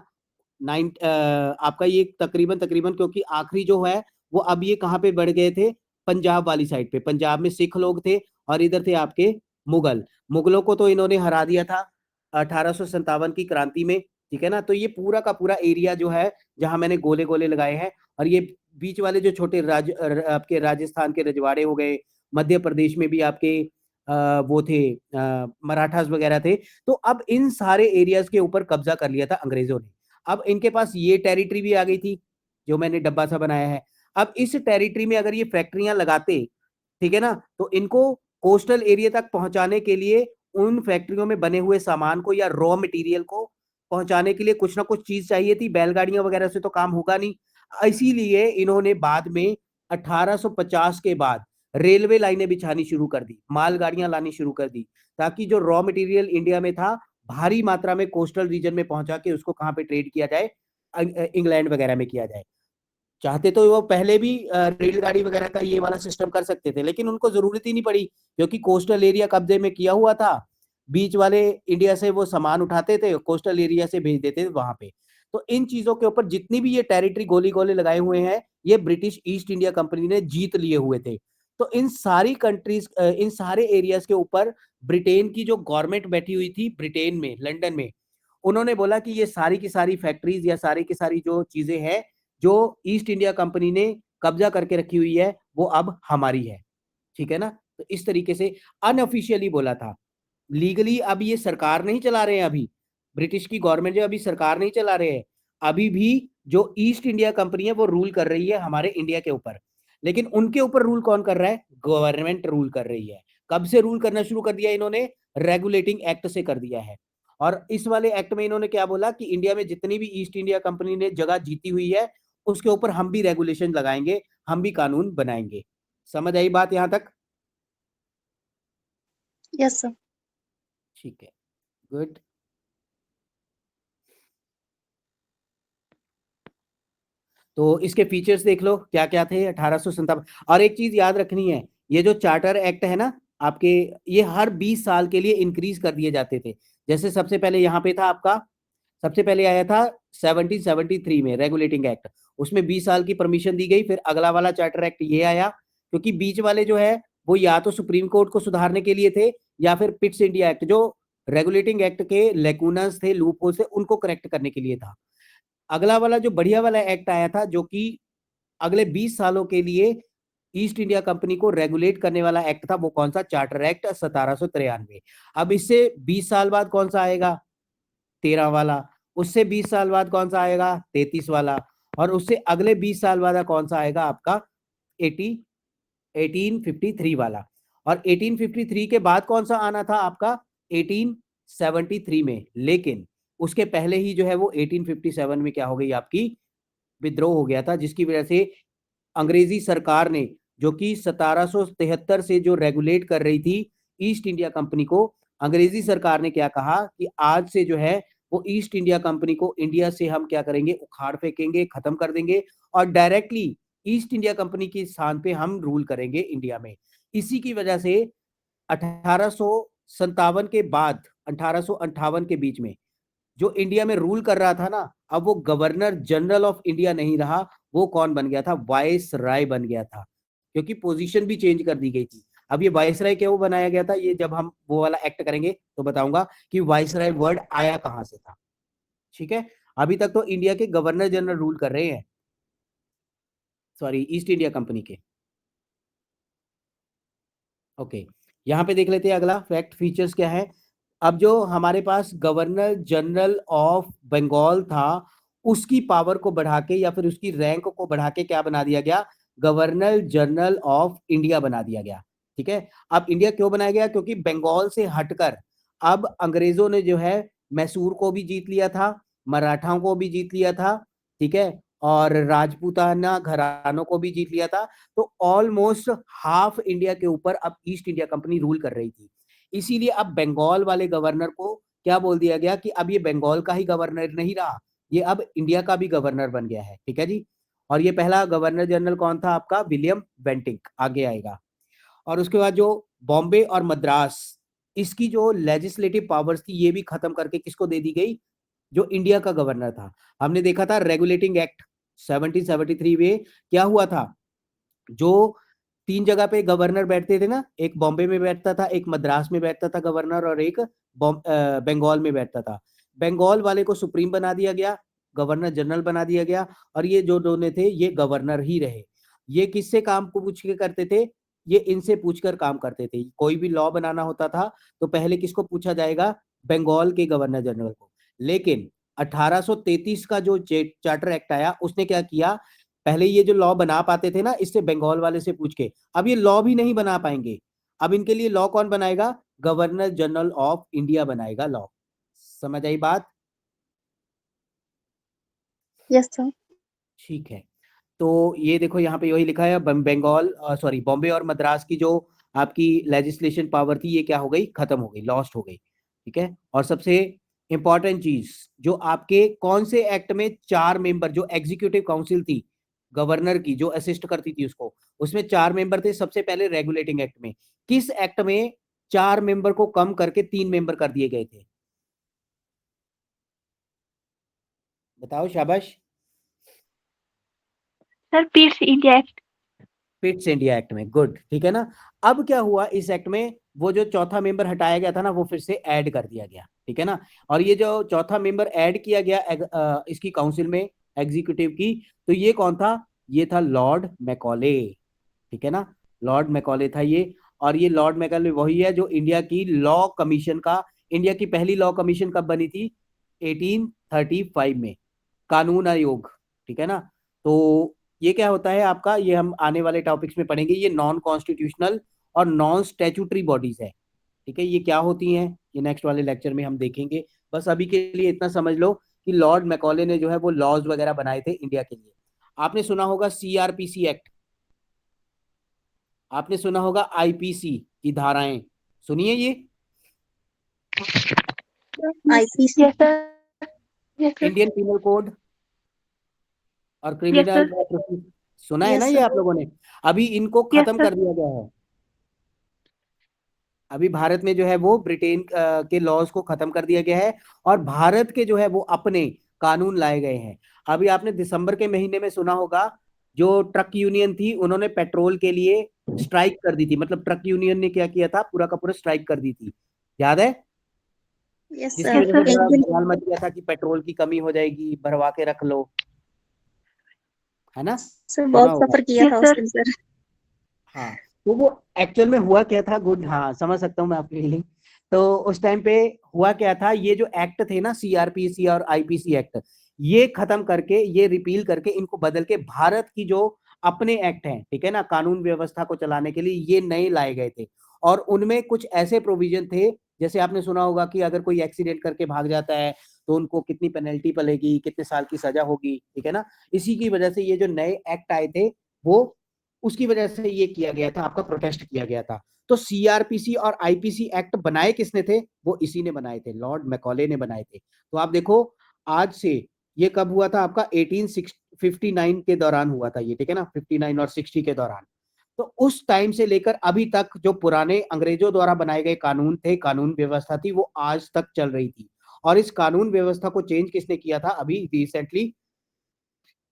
आपका ये तकरीबन तकरीबन, क्योंकि आखिरी जो है वो अब ये कहाँ पे बढ़ गए थे, पंजाब वाली साइड पे। पंजाब में सिख लोग थे, और इधर थे आपके मुगल। मुगलों को तो इन्होंने हरा दिया था 1857 की क्रांति में। ठीक है ना। तो ये पूरा का पूरा एरिया जो है, जहां मैंने गोले गोले लगाए हैं, और ये बीच वाले जो छोटे आपके राजस्थान के रजवाड़े हो गए, मध्य प्रदेश में भी आपके वो थे, मराठास वगैरह थे। तो अब इन सारे एरियाज के ऊपर कब्जा कर लिया था अंग्रेजों ने। अब इनके पास ये टेरिटरी भी आ गई थी जो मैंने डब्बा सा बनाया है। अब इस टेरिटरी में अगर ये फैक्ट्रियां लगाते, ठीक है ना, तो इनको कोस्टल एरिया तक पहुंचाने के लिए उन फैक्ट्रियों में बने हुए सामान को या रॉ मटेरियल को पहुंचाने के लिए कुछ ना कुछ चीज चाहिए थी। बैलगाड़ियां वगैरह से तो काम होगा नहीं। इसीलिए इन्होंने बाद में 1850 के बाद रेलवे लाइनें बिछानी शुरू कर दी, मालगाड़ियां लानी शुरू कर दी, ताकि जो रॉ मटेरियल इंडिया में था भारी मात्रा में कोस्टल रीजन में पहुंचा के उसको कहां पे ट्रेड किया जाए, इंग्लैंड वगैरह में किया जाए। चाहते तो वो पहले भी रेलगाड़ी वगैरह का ये वाला सिस्टम कर सकते थे, लेकिन उनको जरूरत ही नहीं पड़ी, क्योंकि कोस्टल एरिया कब्जे में किया हुआ था। बीच वाले इंडिया से वो सामान उठाते थे, कोस्टल एरिया से भेज देते थे वहां पे। तो इन चीजों के ऊपर जितनी भी ये टेरिटरी गोली गोले लगाए हुए हैं, ये ब्रिटिश ईस्ट इंडिया कंपनी ने जीत लिए हुए थे। तो इन सारी कंट्रीज, इन सारे एरियाज के ऊपर ब्रिटेन की जो गवर्नमेंट बैठी हुई थी ब्रिटेन में, लंदन में, उन्होंने बोला कि ये सारी की सारी फैक्ट्रीज या सारी की सारी जो चीजें हैं जो ईस्ट इंडिया कंपनी ने कब्जा करके रखी हुई है, वो अब हमारी है। ठीक है ना? तो इस तरीके से अनऑफिशियली बोला था। लीगली अब ये सरकार नहीं चला रहे हैं, अभी ब्रिटिश की गवर्नमेंट जो अभी सरकार नहीं चला रहे हैं, अभी भी जो ईस्ट इंडिया कंपनी है वो रूल कर रही है हमारे इंडिया के ऊपर। लेकिन उनके ऊपर रूल कौन कर रहा है? गवर्नमेंट रूल कर रही है। कब से रूल करना शुरू कर दिया इन्होंने? रेगुलेटिंग एक्ट से कर दिया है। और इस वाले एक्ट में इन्होंने क्या बोला कि इंडिया में जितनी भी ईस्ट इंडिया कंपनी ने जगह जीती हुई है, उसके ऊपर हम भी रेगुलेशन लगाएंगे, हम भी कानून बनाएंगे। समझ आई बात यहां तक? Yes sir. ठीक है, गुड। तो इसके फीचर्स देख लो क्या क्या थे 1857। और एक चीज याद रखनी है, ये जो चार्टर एक्ट है ना आपके, ये हर 20 साल के लिए इंक्रीज कर दिए जाते थे। जैसे सबसे पहले यहाँ पे था आपका, सबसे पहले आया था 1773 में रेगुलेटिंग एक्ट, उसमें 20 साल की परमिशन दी गई। फिर अगला वाला चार्टर एक्ट ये आया, क्योंकि बीच वाले जो है वो या तो सुप्रीम कोर्ट को सुधारने के लिए थे, या फिर पिट्स इंडिया एक्ट जो रेगुलेटिंग एक्ट के लेकुनस थे, लूप होल्स थे, उनको करेक्ट करने के लिए था। अगला वाला जो बढ़िया वाला एक्ट आया था, जो कि अगले 20 सालों के लिए ईस्ट इंडिया कंपनी को रेगुलेट करने वाला एक्ट था, वो कौन सा? Charter act 1793। अब इससे 20 साल बाद कौन सा आएगा? 13 वाला। उससे 20 साल बाद कौन सा आएगा? 33 वाला। और उससे अगले 20 साल बाद कौन सा आएगा आपका? 80 1853 वाला। और 1853 के बाद कौन सा आना था आपका? 1873 में। लेकिन उसके पहले ही जो है वो 1857 में क्या हो गई आपकी? विद्रोह हो गया था, जिसकी वजह से अंग्रेजी सरकार ने, जो कि 1773 से जो रेगुलेट कर रही थी ईस्ट इंडिया कंपनी को, अंग्रेजी सरकार ने क्या कहा कि आज से जो है वो ईस्ट इंडिया कंपनी को इंडिया से हम क्या करेंगे? उखाड़ फेंकेंगे, खत्म कर देंगे, और डायरेक्टली ईस्ट इंडिया कंपनी के स्थान पे हम रूल करेंगे इंडिया में। इसी की वजह से 1857 के बाद 1858 के बीच में जो इंडिया में रूल कर रहा था ना, अब वो गवर्नर जनरल ऑफ इंडिया नहीं रहा, वो कौन बन गया था? वाइस राय बन गया था, क्योंकि पोजीशन भी चेंज कर दी गई थी। अब ये वाइस राय क्यों बनाया गया था, ये जब हम वो वाला एक्ट करेंगे तो बताऊंगा कि वाइस राय वर्ड आया कहां से था। ठीक है? अभी तक तो इंडिया के गवर्नर जनरल रूल कर रहे हैं, सॉरी ईस्ट इंडिया कंपनी के। ओके, यहाँ पे देख लेते हैं अगला फैक्ट फीचर्स क्या है। अब जो हमारे पास गवर्नर जनरल ऑफ बंगाल था, उसकी पावर को बढ़ा के या फिर उसकी रैंक को बढ़ा के क्या बना दिया गया? गवर्नर जनरल ऑफ इंडिया बना दिया गया। ठीक है? अब इंडिया क्यों बनाया गया? क्योंकि बंगाल से हटकर अब अंग्रेजों ने जो है मैसूर को भी जीत लिया था, मराठाओं को भी जीत लिया था, ठीक है, और राजपूताना घरानों को भी जीत लिया था। तो ऑलमोस्ट हाफ इंडिया के ऊपर अब ईस्ट इंडिया कंपनी रूल कर रही थी। इसीलिए अब बंगाल वाले गवर्नर को क्या बोल दिया गया कि अब ये बंगाल का ही गवर्नर नहीं रहा, ये अब इंडिया का भी गवर्नर बन गया है। ठीक है जी? और ये पहला गवर्नर जनरल कौन था आपका? विलियम बेंटिक, आगे आएगा। और उसके बाद जो बॉम्बे और मद्रास, इसकी जो लेजिस्लेटिव पावर्स थी ये भी खत्म करके किसको दे दी गई? जो इंडिया का गवर्नर था। हमने देखा था रेगुलेटिंग एक्ट 1773 में क्या हुआ था, जो 3 जगह पे गवर्नर बैठते थे ना, एक बॉम्बे में बैठता था, एक मद्रास में बैठता था गवर्नर, और एक बंगाल में बैठता था। बंगाल वाले को सुप्रीम बना दिया गया, गवर्नर जनरल बना दिया गया, और ये जो दोनों थे ये गवर्नर ही रहे। ये किससे काम को पूछ के करते थे? ये इनसे पूछकर काम करते थे। कोई भी लॉ बनाना होता था तो पहले किसको पूछा जाएगा? बंगाल के गवर्नर जनरल को। लेकिन 1833 का जो चार्टर एक्ट आया, उसने क्या किया? पहले ये जो लॉ बना पाते थे ना इससे बंगाल वाले से पूछ के, अब ये लॉ भी नहीं बना पाएंगे। अब इनके लिए लॉ कौन बनाएगा? गवर्नर जनरल ऑफ इंडिया बनाएगा लॉ। समझ आई बात? Yes sir. ठीक है। तो ये देखो यहाँ पे वही लिखा है, बंगाल सॉरी बॉम्बे और मद्रास की जो आपकी लेजिस्लेशन पावर थी ये क्या हो गई? खत्म हो गई, लॉस्ट हो गई। ठीक है? और सबसे इंपॉर्टेंट चीज, जो आपके कौन से एक्ट में 4 मेंबर, जो एग्जीक्यूटिव काउंसिल थी गवर्नर की, जो असिस्ट करती थी उसको, उसमें 4 मेंबर थे सबसे पहले रेगुलेटिंग एक्ट में। किस एक्ट में 4 मेंबर को कम करके 3 मेंबर कर दिए गए थे? बताओ, शाबाश। Sir Pitt's India act. Fits India act में, गुड, ठीक है ना। अब क्या हुआ इस एक्ट में, वो जो चौथा मेंबर हटाया गया था ना, वो फिर से ऐड कर दिया गया, ठीक है ना। और ये जो चौथा मेंबर ऐड किया गया इसकी काउंसिल में, एग्जीक्यूटिव की, तो ये कौन था? ये था लॉर्ड मैकॉले, ठीक है ना। लॉर्ड मैकॉले था ये। और ये लॉर्ड मैकॉले वही है जो इंडिया की लॉ कमीशन का, इंडिया की पहली लॉ कमीशन कब बनी थी? 1835 में, कानून आयोग, ठीक है ना। तो ये क्या होता है आपका, ये हम आने वाले टॉपिक्स में पढ़ेंगे, ये नॉन कॉन्स्टिट्यूशनल और नॉन स्टैट्यूटरी बॉडीज है, ठीक है। ये क्या होती हैं ये नेक्स्ट वाले लेक्चर में हम देखेंगे। बस अभी के लिए इतना समझ लो कि लॉर्ड मैकॉले ने जो है वो लॉज वगैरह बनाए थे इंडिया के लिए। आपने सुना होगा सीआरपीसी एक्ट, आपने सुना होगा आईपीसी की धाराएं, सुनिए ये। IPC. Yes sir. Yes sir. Indian penal code और यस क्रिमिनल सर। प्रोसीजर, सुना है ना यस ये सर। आप लोगों ने? अभी इनको यस खत्म सर। कर दिया गया है। अभी भारत में जो है वो ब्रिटेन के लॉज को खत्म कर दिया गया है, और भारत के जो है वो अपने कानून लाए गए हैं। अभी आपने दिसंबर के महीने में सुना होगा, जो ट्रक यूनियन थी उन्होंने पेट्रोल के लिए स्ट्राइक कर दी थी। मतलब ट्रक यूनियन ने क्या किया था, पूरा का पूरा स्ट्राइक कर दी थी, याद है? यस जिसकी सर। वजह से सर। एक बड़ा दिन बवाल मच गया था कि पेट्रोल की कमी हो जाएगी, भरवा के रख लो, है ना। सर सुना बहुत होगा। सफर किया यस था उस सर। दिन सर। हाँ, तो वो एक्चुअल में हुआ क्या था, गुड, हाँ समझ सकता हूँ मैं आपकी फीलिंग। तो उस टाइम पे हुआ क्या था, ये जो एक्ट थे ना सीआरपीसी और आईपीसी एक्ट, ये खत्म करके, ये रिपील करके, इनको बदल के भारत की जो अपने एक्ट हैं, ठीक है ना, कानून व्यवस्था को चलाने के लिए ये नए लाए गए थे। और उनमें कुछ ऐसे प्रोविजन थे, जैसे आपने सुना होगा कि अगर कोई एक्सीडेंट करके भाग जाता है तो उनको कितनी पेनल्टी पड़ेगी, कितने साल की सजा होगी, ठीक है ना। इसी की वजह से ये जो नए एक्ट आए थे, वो उसकी वजह से ये किया गया था, आपका प्रोटेस्ट किया गया था। तो सीआरपीसी और आईपीसी एक्ट बनाए किसने थे? वो इसी ने बनाए थे, लॉर्ड मैकॉले ने बनाए थे। तो आप देखो, आज से ये कब हुआ था आपका, 1859 के दौरान हुआ था ये, ठीक है ना, 59 और 60 के दौरान। तो उस टाइम से लेकर अभी तक जो पुराने अंग्रेजों द्वारा बनाए गए कानून थे, कानून व्यवस्था थी, वो आज तक चल रही थी। और इस कानून व्यवस्था को चेंज किसने किया था अभी रिसेंटली?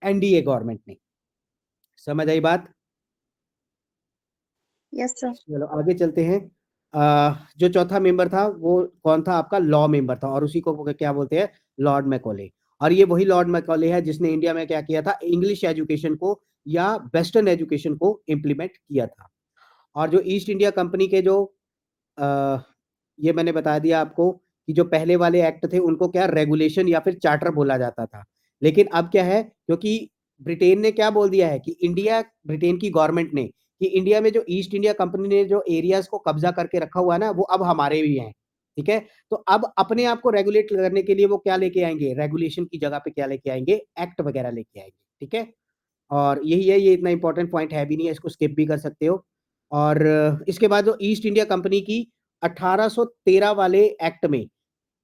एनडीए गवर्नमेंट ने। समझ आई बात? Yes sir. चलो आगे चलते हैं। जो चौथा मेंबर था वो कौन था आपका? लॉ मेंबर था, और उसी को क्या बोलते हैं? Lord Macaulay. और ये वही लॉर्ड मैकॉले है जिसने इंडिया में क्या किया था, इंग्लिश एजुकेशन को या वेस्टर्न एजुकेशन को इम्प्लीमेंट किया था। और जो ईस्ट इंडिया कंपनी के जो आ, ये मैंने बता दिया आपको कि जो पहले वाले एक्ट थे उनको क्या रेगुलेशन या फिर चार्टर बोला जाता था। लेकिन अब क्या है, क्योंकि ब्रिटेन ने क्या बोल दिया है कि इंडिया, ब्रिटेन की गवर्नमेंट ने, कि इंडिया में जो ईस्ट इंडिया कंपनी ने जो एरियाज को कब्जा करके रखा हुआ है ना, वो अब हमारे भी हैं, ठीक है। तो अब अपने आप को रेगुलेट करने के लिए वो क्या लेके आएंगे, रेगुलेशन की जगह पे क्या लेके आएंगे, एक्ट वगैरह लेके आएंगे, ठीक है। और यही है, ये इतना इंपॉर्टेंट पॉइंट है भी नहीं है, इसको स्किप भी कर सकते हो। और इसके बाद जो ईस्ट इंडिया कंपनी की 1813 वाले एक्ट में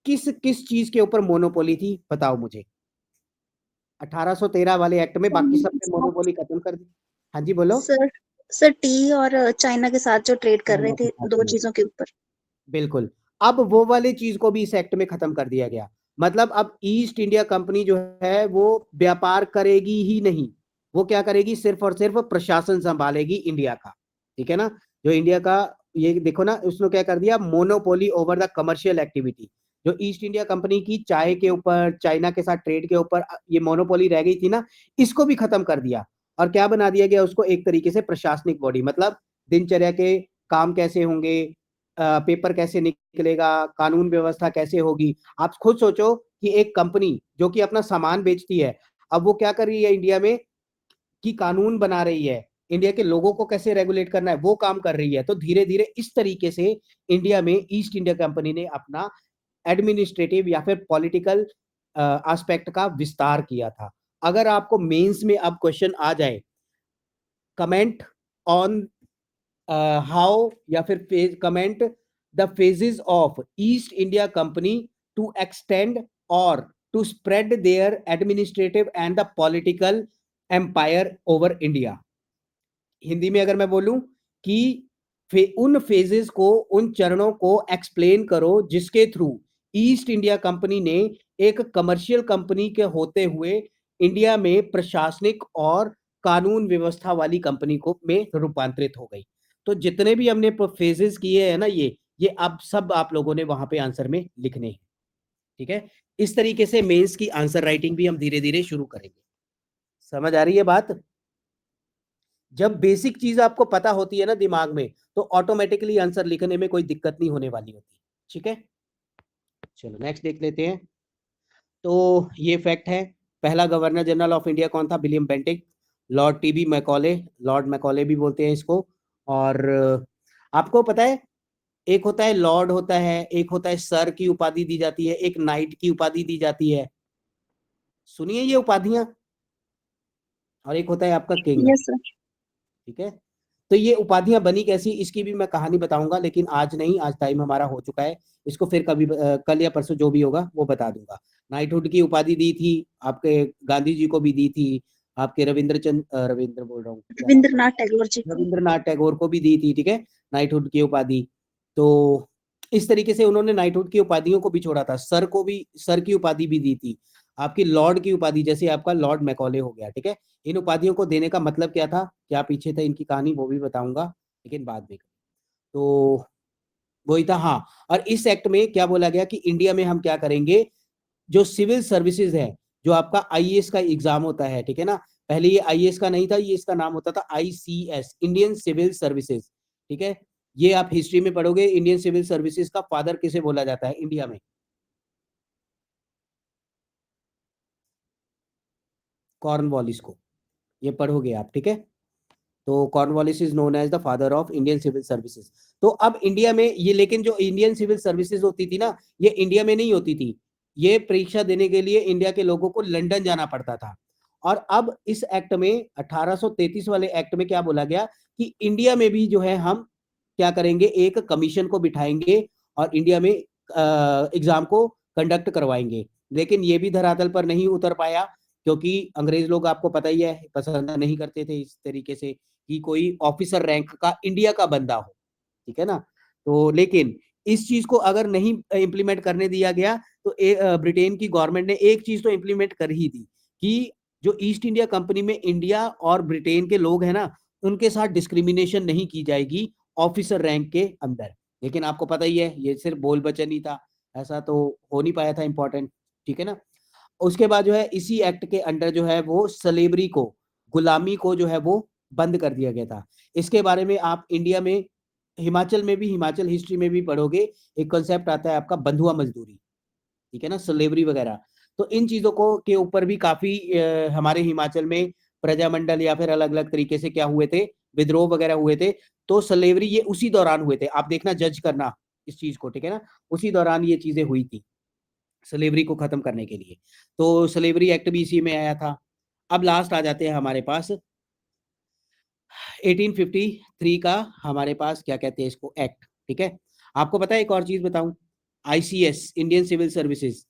किस किस चीज के ऊपर मोनोपोली थी, बताओ मुझे। 1813 वाले एक्ट में बाकी सब पे मोनोपोली खत्म कर दी। हाँ जी, बोलो। सर सर टी और चाइना के साथ जो ट्रेड कर रहे चाइना के थे साथ दो में, चीजों के ऊपर। बिल्कुल। अब वो वाली चीज को भी इस एक्ट में खत्म कर दिया गया। मतलब अब ईस्ट इंडिया कंपनी जो है वो व्यापार करेगी ही नहीं, वो क्या करेगी, सिर्फ और सिर्फ प्रशासन संभालेगी इंडिया का, ठीक है ना। जो इंडिया का, ये देखो ना, उसने क्या कर दिया, monopoly over the commercial activity. जो ईस्ट इंडिया कंपनी की चाय के ऊपर, चाइना के साथ ट्रेड के ऊपर ये मोनोपोली रह गई थी ना, इसको भी खत्म कर दिया। और क्या बना दिया गया उसको, एक तरीके से प्रशासनिक बॉडी। मतलब दिनचर्या के काम कैसे होंगे, पेपर कैसे निकलेगा, कानून व्यवस्था कैसे होगी। आप खुद सोचो कि एक कंपनी जो कि अपना सामान बेचती है, अब वो क्या कर रही है इंडिया में, कि कानून बना रही है, इंडिया के लोगों को कैसे रेगुलेट करना है वो काम कर रही है। तो धीरे धीरे इस तरीके से इंडिया में ईस्ट इंडिया कंपनी ने अपना एडमिनिस्ट्रेटिव या फिर पॉलिटिकल एस्पेक्ट का विस्तार किया था। अगर आपको मेंस में अब क्वेश्चन आ जाए, कमेंट ऑन हाउ, या फिर comment the phases of east India company to extend or to spread their administrative and the political empire over India. Hindi में अगर मैं बोलूं कि उन फेजेस को, उन चरणों को एक्सप्लेन करो जिसके थ्रू ईस्ट इंडिया कंपनी ने एक कमर्शियल कंपनी के होते हुए इंडिया में प्रशासनिक और कानून व्यवस्था वाली कंपनी को में रूपांतरित हो गई। तो जितने भी हमने फेजेस किए हैं ना, ये अब सब आप लोगों ने वहां पे आंसर में लिखने हैं, ठीक है। इस तरीके से मेंस की आंसर राइटिंग भी हम धीरे धीरे शुरू करेंगे। समझ आ रही है बात? जब बेसिक चीज आपको पता होती है ना दिमाग में, तो ऑटोमेटिकली आंसर लिखने में कोई दिक्कत नहीं होने वाली होती, ठीक है। चलो नेक्स्ट देख लेते हैं। तो ये फैक्ट है, पहला गवर्नर जनरल ऑफ इंडिया कौन था? William Bentinck. Lord TB Macaulay, Lord Macaulay भी बोलते हैं इसको। और आपको पता है, एक होता है लॉर्ड होता है, एक होता है सर की उपाधि दी जाती है, एक नाइट की उपाधि दी जाती है, सुनिए ये उपाधियां। और एक होता है आपका किंग, यस सर। ठीक है। तो ये उपाधियां बनी कैसी, इसकी भी मैं कहानी बताऊंगा, लेकिन आज नहीं, आज टाइम हमारा हो चुका है। इसको फिर कभी कल या परसों जो भी होगा वो बता दूंगा। नाइटहुड की उपाधि दी थी आपके गांधी जी को भी दी थी, आपके रविंद्र बोल रहा हूँ, रविंद्रनाथ टैगोर जी को। रविंद्रनाथ टैगोर को भी दी थी, ठीक है, नाइटहुड की उपाधि। तो इस तरीके से उन्होंने नाइटहुड की उपाधियों को भी छोड़ा था। सर को भी, सर की उपाधि भी दी थी। आपकी लॉर्ड की उपाधि, जैसे आपका लॉर्ड मैकॉले हो गया, ठीक है। इन उपाधियों को देने का मतलब क्या था, क्या पीछे था इनकी कहानी, वो भी बताऊंगा, लेकिन बाद में। तो वही था, हाँ। और इस एक्ट में क्या बोला गया कि इंडिया में हम क्या करेंगे, जो सिविल सर्विसेज है, जो आपका आईएएस का एग्जाम होता है, ठीक है ना, पहले ये आईएएस का नहीं था, ये इसका नाम होता था आईसीएस, इंडियन सिविल सर्विसेज, ठीक है। ये आप हिस्ट्री में पढ़ोगे, इंडियन सिविल सर्विसेज का फादर किसे बोला जाता है इंडिया में? कॉर्नवालिस को, ये पढ़ोगे आप, ठीक है। तो Cornwallis is known as the father of Indian civil services. तो अब इंडिया में ये, लेकिन जो इंडियन सिविल सर्विसेज होती थी ना, ये इंडिया में नहीं होती थी। ये परीक्षा देने के लिए इंडिया के लोगों को लंदन जाना पड़ता था। और अब इस एक्ट में 1833 वाले एक्ट में क्या बोला गया कि इंडिया में भी जो है हम क्या करेंगे, एक कमीशन को बिठाएंगे और इंडिया में एग्जाम को कंडक्ट करवाएंगे। लेकिन ये भी धरातल पर नहीं उतर पाया, क्योंकि अंग्रेज लोग आपको पता ही है पसंद नहीं करते थे इस तरीके से कि कोई ऑफिसर रैंक का इंडिया का बंदा हो, ठीक है ना। तो लेकिन इस चीज को अगर नहीं इंप्लीमेंट करने दिया गया, तो ब्रिटेन की गवर्नमेंट ने एक चीज तो इंप्लीमेंट कर ही दी कि जो ईस्ट इंडिया कंपनी में इंडिया और ब्रिटेन के लोग हैं ना, उनके साथ डिस्क्रिमिनेशन नहीं की जाएगी ऑफिसर रैंक के अंदर। लेकिन आपको पता ही है ये सिर्फ बोल वचन ही था, ऐसा तो हो नहीं पाया था इंपॉर्टेंट, ठीक है ना। उसके बाद जो है इसी एक्ट के अंडर जो है वो स्लेवरी को, गुलामी को जो है वो बंद कर दिया गया था। इसके बारे में आप इंडिया में, हिमाचल में भी, हिमाचल हिस्ट्री में भी पढ़ोगे, एक कॉन्सेप्ट आता है आपका बंधुआ मजदूरी, ठीक है ना, स्लेवरी वगैरह। तो इन चीजों को के ऊपर भी काफी हमारे हिमाचल में प्रजामंडल या फिर अलग अलग तरीके से क्या हुए थे, विद्रोह वगैरह हुए थे। तो स्लेवरी ये उसी दौरान हुए थे, आप देखना, जज करना इस चीज को, ठीक है ना, उसी दौरान ये चीजें हुई थी स्लेवरी को खत्म करने के लिए। तो स्लेवरी एक्ट भी इसी में आया था। अब लास्ट आ जाते हैं हमारे पास 1853 का, हमारे पास क्या कहते हैं इसको, एक्ट, ठीक है। आपको पता है एक और चीज बताऊं, आईसीएस, इंडियन सिविल सर्विसेज,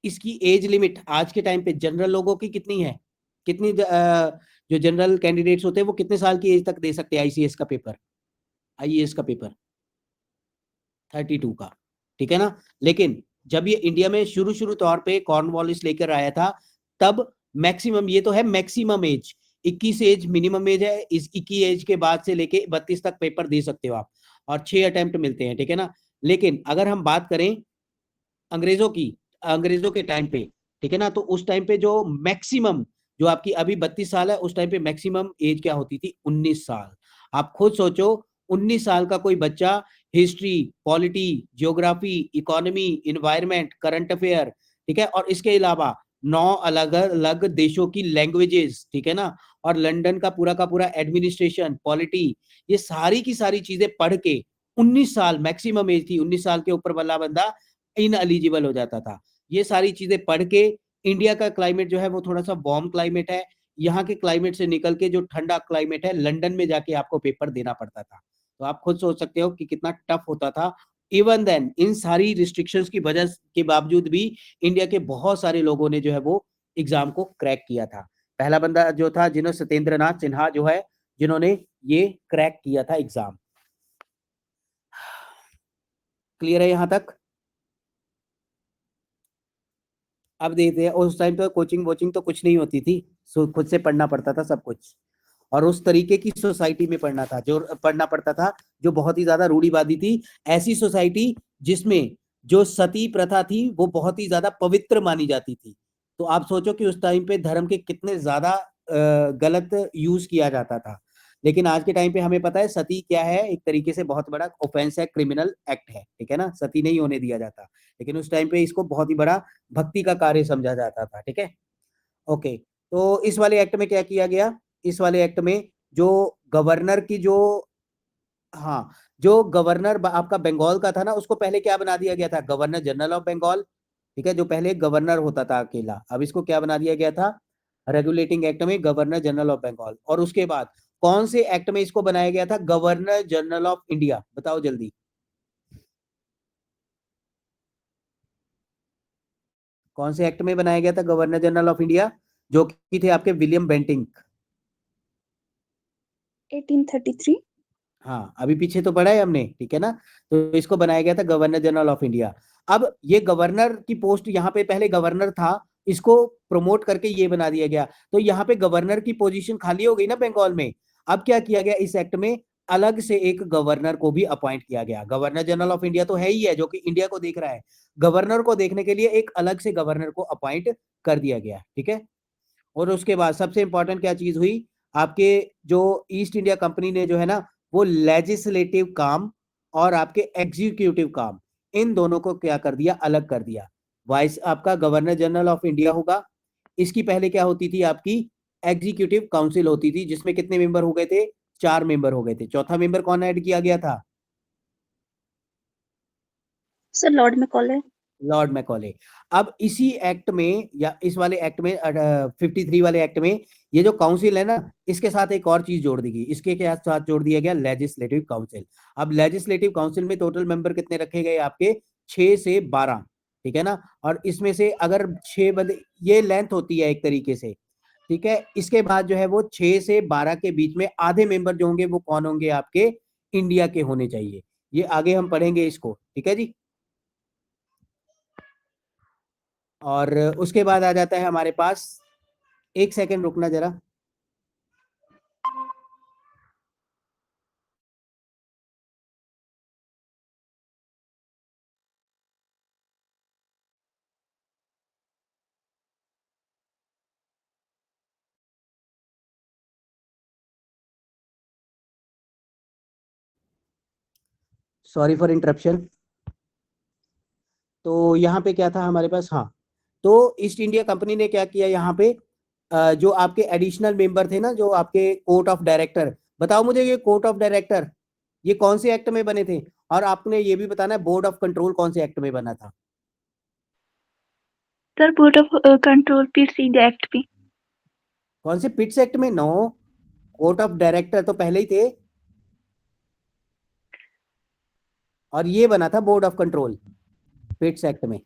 इसकी एज लिमिट आज के टाइम पे जनरल लोगों की कितनी है, कितनी जो जनरल कैंडिडेट्स होते हैं वो कितने साल की एज तक दे सकते हैं आईसीएस का पेपर, आईएएस का पेपर? 32 का, ठीक है ना। लेकिन जब ये इंडिया में शुरू शुरू तौर पे कॉर्नवालिस लेकर आया था, तब मैक्सिमम, ये तो है maximum age, 21 age minimum age है, इस 21 एज के बाद से लेके 32 तक पेपर दे सकते हो आप, और 6 अटेम्प्ट मिलते हैं, ठीक है ना। लेकिन अगर हम बात करें अंग्रेजों की, अंग्रेजों के टाइम पे, ठीक है ना, तो उस टाइम पे जो मैक्सिमम, जो आपकी अभी 32 साल है, उस टाइम पे मैक्सिमम एज क्या होती थी, 19 साल। आप खुद सोचो, 19 साल का कोई बच्चा history, polity, geography, economy, environment, current affair, ठीक है, और इसके अलावा 9 अलग अलग देशों की लैंग्वेजेस, ठीक है ना, और लंदन का पूरा एडमिनिस्ट्रेशन, पॉलिटी, ये सारी की सारी चीजें पढ़ के 19 साल मैक्सिमम एज थी, 19 साल के ऊपर वाला बंदा इन एलिजिबल हो जाता था। ये सारी चीजें पढ़ के, इंडिया का क्लाइमेट जो है वो थोड़ा सा वार्म क्लाइमेट है, यहाँ के क्लाइमेट से निकल के जो ठंडा क्लाइमेट है, लंदन में जाके आपको पेपर देना पड़ता था। तो आप खुद सोच सकते हो कि कितना टफ होता था इवन देन इन सारी रिस्ट्रिक्शंस की वजह के बावजूद भी इंडिया के बहुत सारे लोगों ने जो है वो एग्जाम को क्रैक किया था। पहला बंदा जो था जिन्होंने सत्येंद्रनाथ सिन्हा जो है जिन्होंने ये क्रैक किया था एग्जाम। क्लियर है यहां तक? अब देखते हैं, उस टाइम तो कोचिंग वोचिंग तो कुछ नहीं होती थी, खुद से पढ़ना पड़ता था सब कुछ, और उस तरीके की सोसाइटी में पढ़ना था जो पढ़ना पड़ता था जो बहुत ही ज्यादा रूढ़िवादी थी। ऐसी सोसाइटी जिसमें जो सती प्रथा थी वो बहुत ही ज्यादा पवित्र मानी जाती थी। तो आप सोचो कि उस टाइम पे धर्म के कितने ज्यादा गलत यूज किया जाता था। लेकिन आज के टाइम पे हमें पता है सती क्या है, एक तरीके से बहुत बड़ा ऑफेंस है, क्रिमिनल एक्ट है, ठीक है ना, सती नहीं होने दिया जाता। लेकिन उस टाइम पे इसको बहुत ही बड़ा भक्ति का कार्य समझा जाता था, ठीक है। ओके, तो इस वाले एक्ट में क्या किया गया, इस वाले एक्ट में जो गवर्नर की जो, हाँ, जो गवर्नर आपका बंगाल का था ना, उसको पहले क्या बना दिया गया था, गवर्नर जनरल ऑफ बंगाल, ठीक है, जो पहले गवर्नर होता था अकेला, अब इसको क्या बना दिया गया था, रेगुलेटिंग एक्ट में गवर्नर जनरल ऑफ बंगाल। और उसके बाद कौन से एक्ट में इसको बनाया गया था, गवर्नर जनरल ऑफ इंडिया, बताओ जल्दी, कौन से एक्ट में बनाया गया था गवर्नर जनरल ऑफ इंडिया, जो कि थे आपके विलियम बेंटिंक। 1833। हाँ, अभी पीछे तो पढ़ा है हमने, ठीक है ना। तो इसको बनाया गया था गवर्नर जनरल ऑफ इंडिया। अब ये गवर्नर की पोस्ट, यहाँ पे पहले गवर्नर था, इसको प्रमोट करके ये बना दिया गया, तो यहाँ पे गवर्नर की पोजीशन खाली हो गई ना बंगाल में। अब क्या किया गया, इस एक्ट में अलग से एक गवर्नर को भी अपॉइंट किया गया। गवर्नर जनरल ऑफ इंडिया तो है ही है, जो कि इंडिया को देख रहा है, गवर्नर को देखने के लिए एक अलग से गवर्नर को अपॉइंट कर दिया गया, ठीक है। और उसके बाद सबसे इंपॉर्टेंट क्या चीज हुई, आपके जो ईस्ट इंडिया कंपनी ने जो है ना, वो लेजिस्लेटिव काम और आपके एग्जीक्यूटिव काम, इन दोनों को क्या कर दिया, अलग कर दिया। वाइस आपका गवर्नर जनरल ऑफ इंडिया होगा, इसकी पहले क्या होती थी, आपकी एग्जीक्यूटिव काउंसिल होती थी, जिसमें कितने मेंबर हो गए थे, 4 मेंबर हो गए थे। चौथा मेंबर कौन ऐड किया गया था, sir Lord Macaulay. Lord Macaulay. अब इसी एक्ट में, या इस वाले एक्ट में 53 वाले एक्ट में, ये जो काउंसिल है ना, इसके साथ एक और चीज जोड़ दी गई, इसके क्या साथ जोड़ दिया गया, लेजिस्लेटिव काउंसिल। अब लेजिस्लेटिव काउंसिल में टोटल मेंबर कितने रखे गए आपके, 6 से 12, ठीक है ना। और इसमें से अगर 6 बंदे, ये लेंथ होती है एक तरीके से, ठीक है। इसके बाद जो है वो 6 से 12 के बीच में आधे मेंबर जो होंगे वो कौन होंगे, आपके इंडिया के होने चाहिए। ये आगे हम पढ़ेंगे इसको, ठीक है जी। और उसके बाद आ जाता है हमारे पास, एक सेकंड रुकना जरा, सॉरी फॉर इंटरप्शन। तो यहाँ पे क्या था हमारे पास, हाँ, तो ईस्ट इंडिया कंपनी ने क्या किया यहाँ पे, जो आपके एडिशनल मेंबर थे ना, जो आपके कोर्ट ऑफ डायरेक्टर, बताओ मुझे ये कोर्ट ऑफ डायरेक्टर ये कौन से एक्ट में बने थे, और आपने ये भी बताना है बोर्ड ऑफ कंट्रोल कौन से एक्ट में बना था। Sir board of control Pitt's India act भी। कौन से पिट्स एक्ट में, नो, कोर्ट ऑफ डायरेक्टर तो पहले ही थे, और ये बना था बोर्ड ऑफ कंट्रोल पिट्स एक्ट में,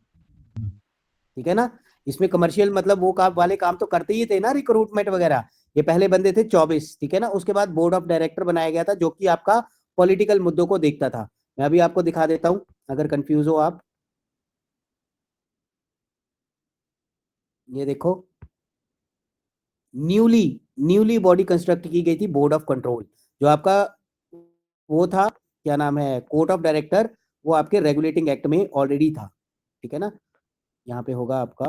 ठीक है ना। इसमें कमर्शियल मतलब वो काम वाले काम तो करते ही थे ना, रिक्रूटमेंट वगैरह, ये पहले बंदे थे 24, ठीक है ना। उसके बाद बोर्ड ऑफ डायरेक्टर बनाया गया था, जो कि आपका पॉलिटिकल मुद्दों को देखता था। मैं अभी आपको दिखा देता हूं अगर कंफ्यूज हो आप, ये देखो, न्यूली न्यूली बॉडी कंस्ट्रक्ट की गई थी बोर्ड ऑफ कंट्रोल, जो आपका वो था, क्या नाम है, कोर्ट ऑफ डायरेक्टर, वो आपके रेगुलेटिंग एक्ट में ऑलरेडी था, ठीक है ना। यहाँ पे होगा आपका,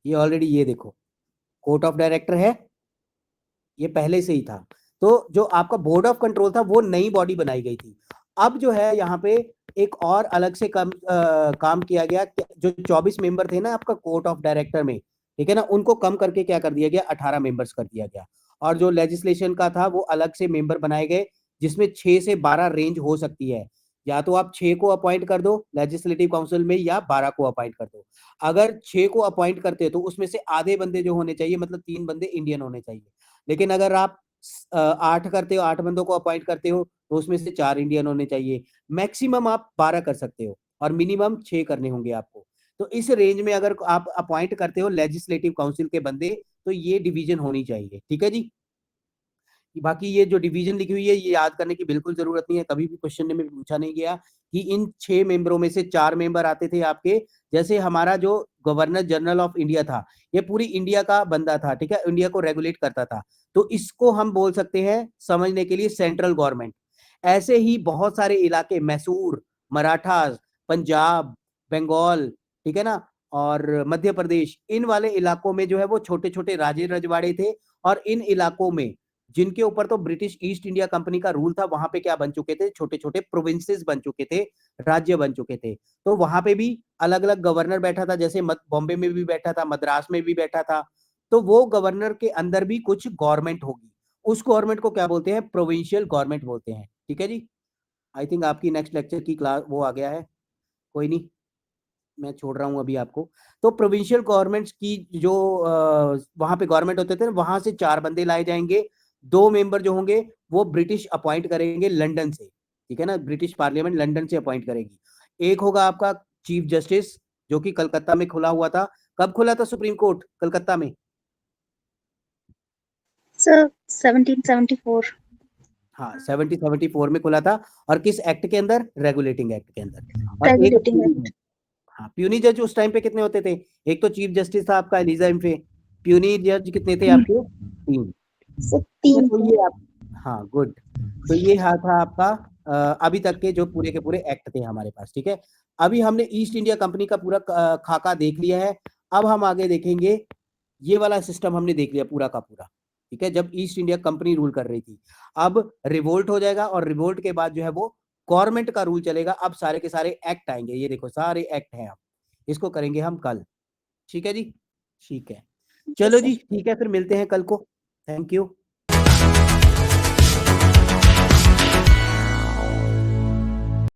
ये ऑलरेडी, ये देखो कोर्ट ऑफ डायरेक्टर है, ये पहले से ही था। तो जो आपका बोर्ड ऑफ कंट्रोल था वो नई बॉडी बनाई गई थी। अब जो है यहाँ पे एक और अलग से काम किया गया, जो 24 मेंबर थे ना आपका कोर्ट ऑफ डायरेक्टर में, ठीक है ना, उनको कम करके क्या कर दिया गया, 18 मेंबर्स कर दिया गया। और जो लेजिस्लेशन का था वो अलग से मेंबर बनाए गए, जिसमें 6 से 12 रेंज हो सकती है, या तो आप 6 को अपॉइंट कर दो लेजिस्लेटिव काउंसिल में, या 12 को अपॉइंट कर दो। अगर 6 को अपॉइंट करते हो तो उसमें से आधे बंदे जो होने चाहिए, मतलब 3 बंदे इंडियन होने चाहिए। लेकिन अगर आप 8 करते हो, 8 बंदों को अपॉइंट करते हो, तो उसमें से 4 इंडियन होने चाहिए। मैक्सिमम आप 12 कर सकते हो और मिनिमम 6 करने होंगे आपको। तो इस रेंज में अगर आप अपॉइंट करते हो लेजिस्लेटिव काउंसिल के बंदे, तो ये डिवीजन होनी चाहिए। ठीक है जी। बाकी ये जो डिवीजन लिखी हुई है ये याद करने की बिल्कुल जरूरत नहीं है, कभी भी क्वेश्चन में पूछा नहीं गया कि इन 6 मेंबरों में से 4 मेंबर आते थे आपके। जैसे हमारा जो गवर्नर जनरल ऑफ इंडिया था, ये पूरी इंडिया का बंदा था, ठीक है, इंडिया को रेगुलेट करता था, तो इसको हम बोल सकते हैं समझने के लिए सेंट्रल गवर्नमेंट। ऐसे ही बहुत सारे इलाके, मैसूर, मराठास, पंजाब, बंगाल, ठीक है ना, और मध्य प्रदेश, इन वाले इलाकों में जो है वो छोटे छोटे राजे रजवाड़े थे। और इन इलाकों में जिनके ऊपर तो ब्रिटिश ईस्ट इंडिया कंपनी का रूल था, वहां पे क्या बन चुके थे, छोटे छोटे प्रोविंसेस बन चुके थे, राज्य बन चुके थे। तो वहां पे भी अलग अलग गवर्नर बैठा था, जैसे बॉम्बे में भी बैठा था, मद्रास में भी बैठा था। तो वो गवर्नर के अंदर भी कुछ गवर्नमेंट होगी, उस गवर्नमेंट को क्या बोलते हैं, प्रोविंशियल गवर्नमेंट बोलते हैं। ठीक है जी। आई थिंक आपकी नेक्स्ट लेक्चर की क्लास वो आ गया है, कोई नहीं, मैं छोड़ रहा हूं अभी आपको। तो प्रोविंशियल गवर्नमेंट्स की जो वहां पे गवर्नमेंट होते थे, वहां से 4 बंदे लाए जाएंगे। 2 मेंबर जो होंगे वो ब्रिटिश अपॉइंट करेंगे लंदन से, ठीक है ना, ब्रिटिश पार्लियामेंट लंदन से अपॉइंट करेगी। एक होगा आपका चीफ जस्टिस, जो कि कलकत्ता में खुला हुआ था। कब खुला था सुप्रीम कोर्ट कलकत्ता में? सर 1774। हाँ, 1774 में खुला था। और किस एक्ट के अंदर? रेगुलेटिंग एक्ट के अंदर। और एक रेगुलेटिंग एक्ट। हाँ, प्यूनी जज उस टाइम पे कितने होते थे? एक तो चीफ जस्टिस था आपका एलिजा इम्फे, प्यूनी जज कितने थे आपके? 3। सर ठीक है, 3 तो थे। ये आप, हाँ गुड। तो ये था आपका अभी तक के जो पूरे के पूरे एक्ट थे हमारे पास। ठीक है, अभी हमने ईस्ट इंडिया कंपनी का पूरा खाका देख लिया है। अब हम आगे देखेंगे, ये वाला सिस्टम हमने देख लिया पूरा का पूरा, ठीक है, जब ईस्ट इंडिया कंपनी रूल कर रही थी। अब रिवोल्ट हो जाएगा और रिवोल्ट के बाद जो है वो गवर्नमेंट का रूल चलेगा। अब सारे के सारे एक्ट आएंगे, ये देखो सारे एक्ट हैं। अब इसको करेंगे हम कल। ठीक है जी, ठीक है, चलो जी, ठीक है, फिर मिलते हैं कल को। Thank you.